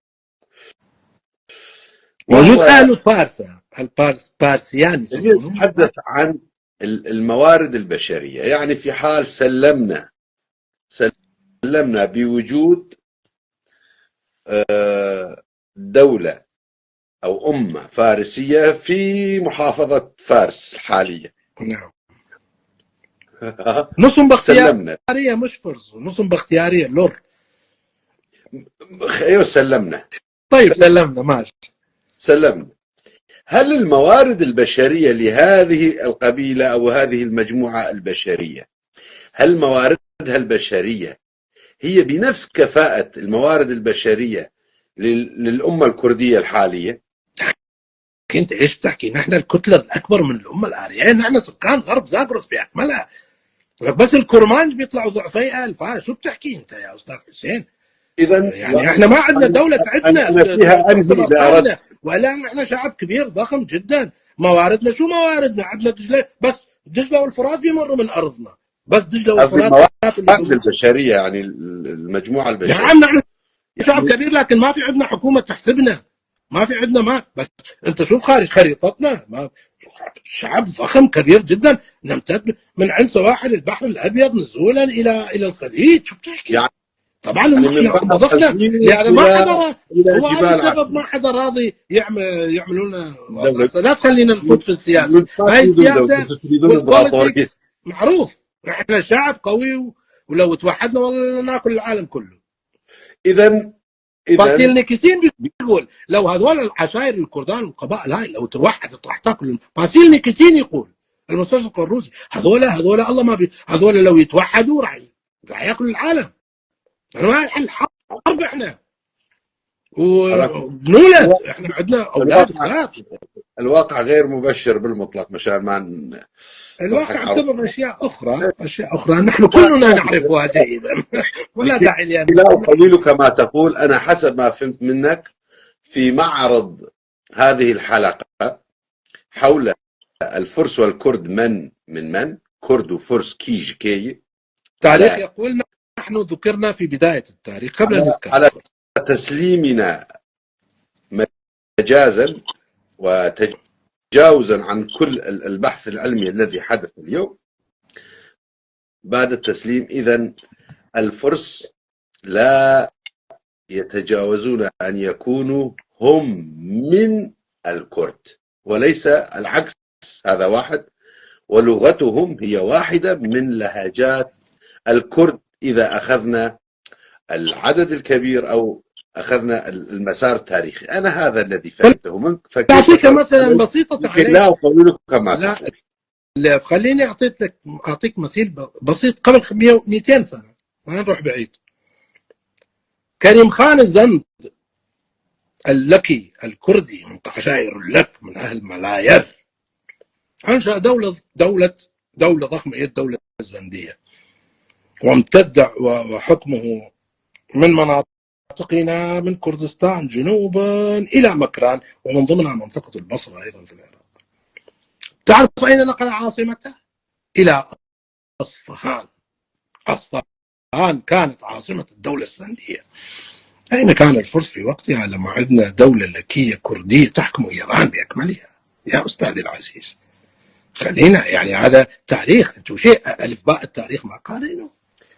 موجود أهل بارسا، البارسيان يتحدث عن الموارد البشرية. يعني في حال سلمنا بوجود دولة أو أمة فارسية في محافظة فارس الحالية، نعم، نصهم باختيارية مش فرز، نصهم باختيارية لور. ايوه سلمنا. طيب سلمنا، ماشي، سلمنا. هل الموارد البشرية لهذه القبيلة أو هذه المجموعة البشرية، هل مواردها البشرية هي بنفس كفاءة الموارد البشرية للأمة الكردية الحالية؟ انت ايش بتحكي؟ نحن الكتلة الأكبر من الأمة الآرية، نحن سكان غرب زاغرس بأكملها، بس الكرمانج بيطلعوا ضعفي ألف. شو بتحكي انت يا أستاذ حسين؟ إذن يعني احنا ما عندنا دولة تعدنا ولا احنا شعب كبير ضخم جدا. مواردنا شو مواردنا؟ عندنا دجلة، بس دجلة والفرات بيمروا من أرضنا، بس دجلة والفرات. الموارد البشرية يعني المجموعة البشرية. نعم، نحن شعب كبير لكن ما في عندنا حكومة تحسبنا، ما في عندنا ما. بس انت شوف خريطتنا، ما شعب ضخم كبير جدا نمتد من عند سواحل البحر الأبيض نزولا إلى الخليج. شو بتحكي؟ يعني طبعا نحن ضخنا، لهذا ما حدا هو هذا السبب ما حدا راضي يعملوا لنا. لا تخلينا نفوت في السياسة. هاي السياسة والبوليتكس معروف، احنا شعب قوي ولو توحدنا والله ناكل العالم كله. إذن باسيل نيكيتين بيقول لو هذول العشائر الكردان والقبائل هاي لو توحدت راح تاكل. باسيل نيكيتين يقول، المستشرق الروسي، هذول الله ما هذول لو يتوحدوا راح ياكلوا العالم. احنا ما نحل حرب، احنا وبنولد، احنا عندنا اولاد كثار. الواقع غير مبشر بالمطلق، مشان ما الواقع بسبب اشياء اخرى نحن كلنا نعرفها جيدا ولا داعي لان لا أقلل كما تقول. انا حسب ما فهمت منك في معرض هذه الحلقة حول الفرس والكرد، من كرد وفرس كي التاريخ يقول نحن ذكرنا في بداية التاريخ قبل أن نذكر على تسليمنا مجازا وتجاوزا عن كل البحث العلمي الذي حدث اليوم بعد التسليم. إذن الفرس لا يتجاوزون أن يكونوا هم من الكرد وليس العكس. هذا واحد، ولغتهم هي واحدة من لهجات الكرد إذا أخذنا العدد الكبير أو أخذنا المسار التاريخي. أنا هذا الذي فهمته منك، فكيف أعطيك مثلا بسيطة يمكن عليك. لا أفوّلك كما لا تقول. لا، خليني أعطيك مثيل بسيط. قبل 200 سنة، ما نروح بعيد، كريم خان الزند اللكي الكردي من قشائر اللك من أهل ملاير أنشأ دولة ضخمة، هي الدولة الزندية، وامتد وحكمه من مناطقنا من كردستان جنوبا إلى مكران، ومن ضمنها منطقة البصرة أيضا في العراق. تعرف أين نقل عاصمته؟ إلى أصفهان. أصفهان كانت عاصمة الدولة الزندية. أين كان الفرس في وقتها لما عندنا دولة لكية كردية تحكم إيران بأكملها؟ يا أستاذي العزيز، خلينا يعني هذا تاريخ، أنتم شيء ألف باء التاريخ ما قارنه.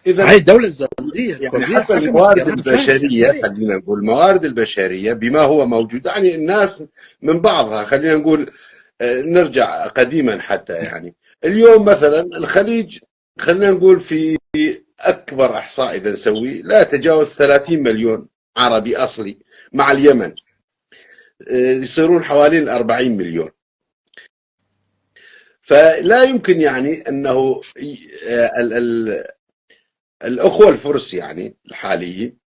هاي الدولة الزندية يعني الكردية حتى حكمت الموارد إيران البشرية، خلينا نقول الموارد البشرية بما هو موجود، يعني الناس من بعضها، خلينا نقول نرجع قديما حتى، يعني اليوم مثلا الخليج، خلينا نقول في أكبر إحصاء إذا نسوي لا يتجاوز 30 مليون عربي أصلي، مع اليمن يصيرون حوالي 40 مليون. فلا يمكن يعني أنه الأخوة الفرس يعني الحاليين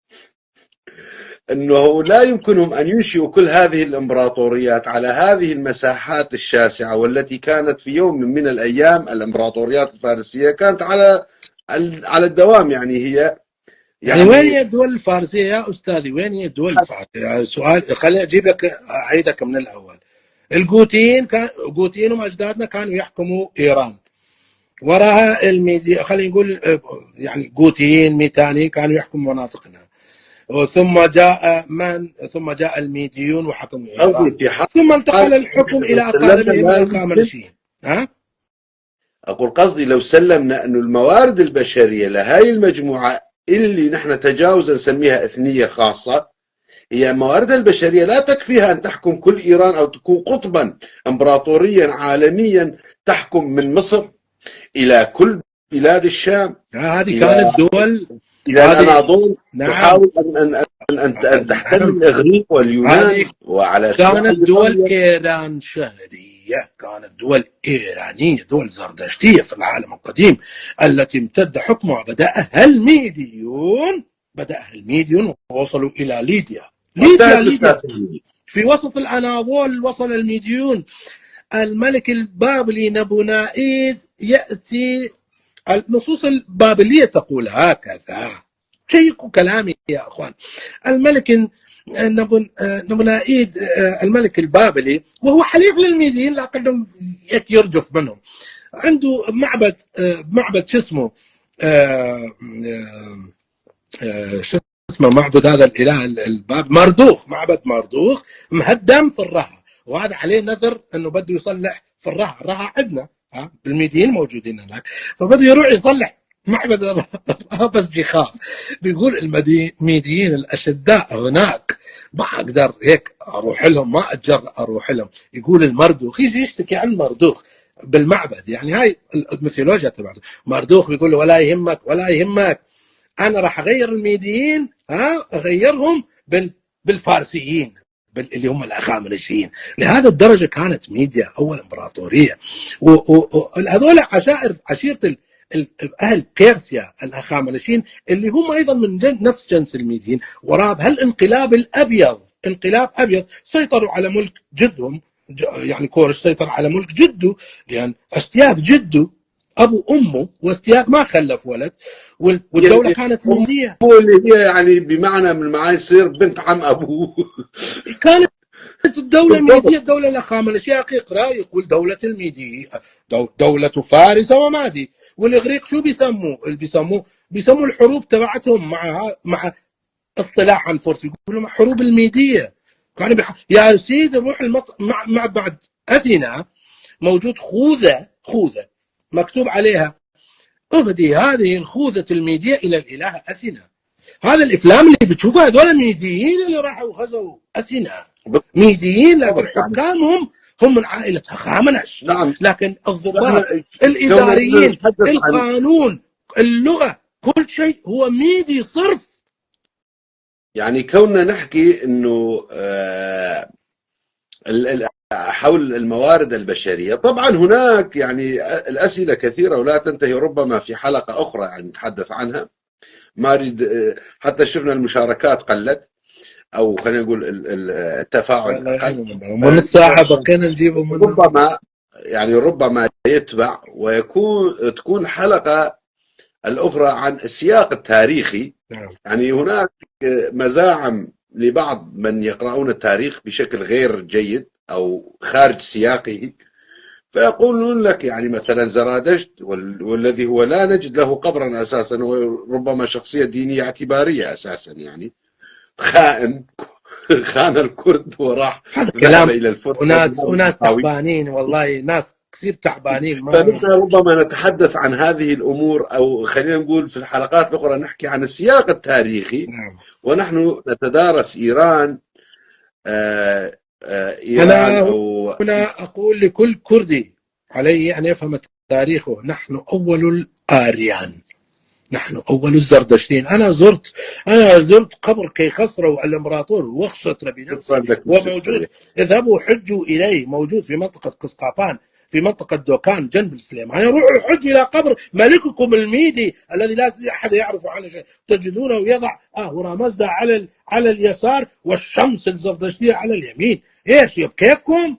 أنه لا يمكنهم أن ينشئوا كل هذه الإمبراطوريات على هذه المساحات الشاسعة، والتي كانت في يوم من الأيام الإمبراطوريات الفارسية كانت على الدوام. يعني هي يعني وين هي الدول الفارسية يا أستاذي؟ وين هي الدول الفارسية؟ سؤال، خليني أجيب لك، أعيدك من الأول. الجوتيين وأجدادنا كانوا يحكموا إيران، وراها الميدي، خلينا نقول يعني جوتيين ميتانيين كانوا يحكموا مناطقنا، ثم جاء الميديون وحكموا إيران، ثم انتقل الحكم إلى أقاربهم الأخامنشيين. أقول قصدي لو سلمنا أن الموارد البشرية لهاي المجموعة اللي نحن تجاوزا نسميها إثنية خاصة، هي الموارد البشرية لا تكفيها أن تحكم كل إيران أو تكون قطبا إمبراطوريا عالميا تحكم من مصر إلى كل بلاد الشام. هذه كانت دول إلى الأناضول. تحاول أن تحتل الإغريق واليونان، وعلى كانت دول إيران شهرية، كانت دول إيرانية، دول زردشتية في العالم القديم التي امتد حكمها. بدأها الميديون ووصلوا إلى ليديا. في وسط الأناضول وصل الميديون. الملك البابلي نبونائيد يأتي، النصوص البابلية تقول هكذا، شيكوا كلامي يا أخوان. الملك نبونائيد الملك البابلي، وهو حليف للميديين لكنه يرجف منهم، عنده معبد شو اسمه معبد هذا الإله الباب مردوخ، معبد مردوخ مهدم في الرها، وهذا عليه نذر انه بده يصلح في الرها عندنا بالميديين موجودين هناك، فبده يروح يصلح معبد الرها، بس بيخاف، بيقول الميديين الاشداء هناك ما اقدر هيك اروح لهم، ما اتجرأ اروح لهم. يقول المردوخ يجي يشتكي عن مردوخ بالمعبد، يعني هاي الميثولوجيا تبعته. مردوخ بيقول له ولا يهمك انا راح اغير الميديين، اغيرهم بالفارسيين اللي هم الاخامنشيين. لهذا الدرجه كانت ميديا اول امبراطوريه، وهذول عشيره اهل بيرسيا الاخامنشيين اللي هم ايضا من نفس جنس الميديين. وراء هالانقلاب الابيض، انقلاب ابيض، سيطروا على ملك جدهم، يعني كورش سيطر على ملك جده، لان اشتياق جده ابو امه، واستياق ما خلف ولد، والدوله يعني كانت ميديه، اللي هي يعني بمعنى من المعاني يصير بنت عم ابوه. كانت الدوله ميديه، الدوله الاخامنشيه. اقرا يقول دوله الميدي، دوله فارس ومادي. والاغريق شو بيسموه الحروب تبعتهم مع اصطلاح عن فرس، يقولوا حروب الميديه. كانوا يا سيدي روح مع بعد اثينا موجود خوذه مكتوب عليها اهدي هذه الخوذة الميدية إلى الإله أثينا. هذا الإفلام اللي بتشوفها هذول ميديين اللي راحوا غزوا أثينا، ميديين، لكن حكامهم هم من عائلة هخامنش. نعم. لكن الضباط، الإداريين، القانون، اللغة، كل شيء هو ميدي صرف. يعني كوننا نحكي انه حول الموارد البشرية، طبعا هناك يعني الأسئلة كثيرة ولا تنتهي، ربما في حلقة أخرى يعني نتحدث عنها. ما أريد، حتى شفنا المشاركات قلت، أو خلينا نقول التفاعل الله أقل. يعينهم، من الساعة بقينا نجيبهم منهم. ربما يعني ربما يتبع تكون حلقة الأخرى عن السياق التاريخي. نعم. يعني هناك مزاعم لبعض من يقرؤون التاريخ بشكل غير جيد أو خارج سياقه، فيقولون لك يعني مثلا زرادشت والذي هو لا نجد له قبرا أساسا، وربما شخصية دينية اعتبارية أساسا، يعني خائن خان الكرد وراح هذا ذهب كلام إلى الفرس وناس تعبانين، والله ناس كثير تعبانين. ما فنحن ربما نتحدث عن هذه الأمور، أو خلينا نقول في الحلقات الأخرى نحكي عن السياق التاريخي. نعم. ونحن نتدارس إيران. إيران أنا أو هنا أقول لكل كردي عليه أن يفهم تاريخه. نحن أول الآريان، نحن أول الزردشتين. أنا زرت قبر كيخسرو الإمبراطور وخسطر بنفسي، وموجود. اذهبوا حجوا إليه، موجود في منطقة قسقاطان، في منطقة دوكان جنب السليمانية. روحوا حجوا إلى قبر ملككم الميدي الذي لا أحد يعرف عنه شيء، تجدونه يضع ورامزدا على اليسار والشمس الزردشتية على اليمين. إيش بكيفكم؟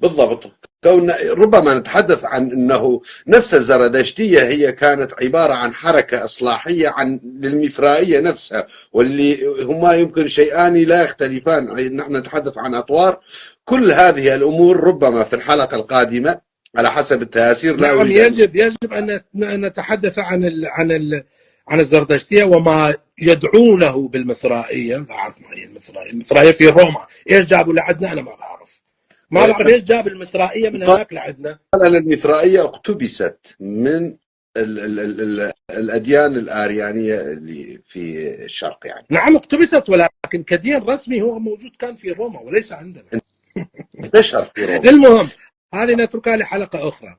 بالضبط. ربما نتحدث عن أنه نفس الزردشتية هي كانت عبارة عن حركة إصلاحية للمثرائية نفسها، واللي هما يمكن شيئان لا يختلفان. نحن نتحدث عن أطوار. كل هذه الأمور ربما في الحلقة القادمة على حسب التياسير. لا نعم، يجب أن نتحدث عن الزردشتية وما يدعونه بالمثرائية. لا أعرف ما هي المثرائية. المثرائية في روما، إيش جابوا لعندنا؟ أنا ما بعرف إيش جاب المثرائية من هناك لعندنا. المثرائية اقتبست من الأديان الآريانية اللي في الشرق يعني. نعم اقتبست، ولكن كدين رسمي هو موجود كان في روما وليس عندنا. انتشر في روما. المهم هذه نتركها لحلقة أخرى.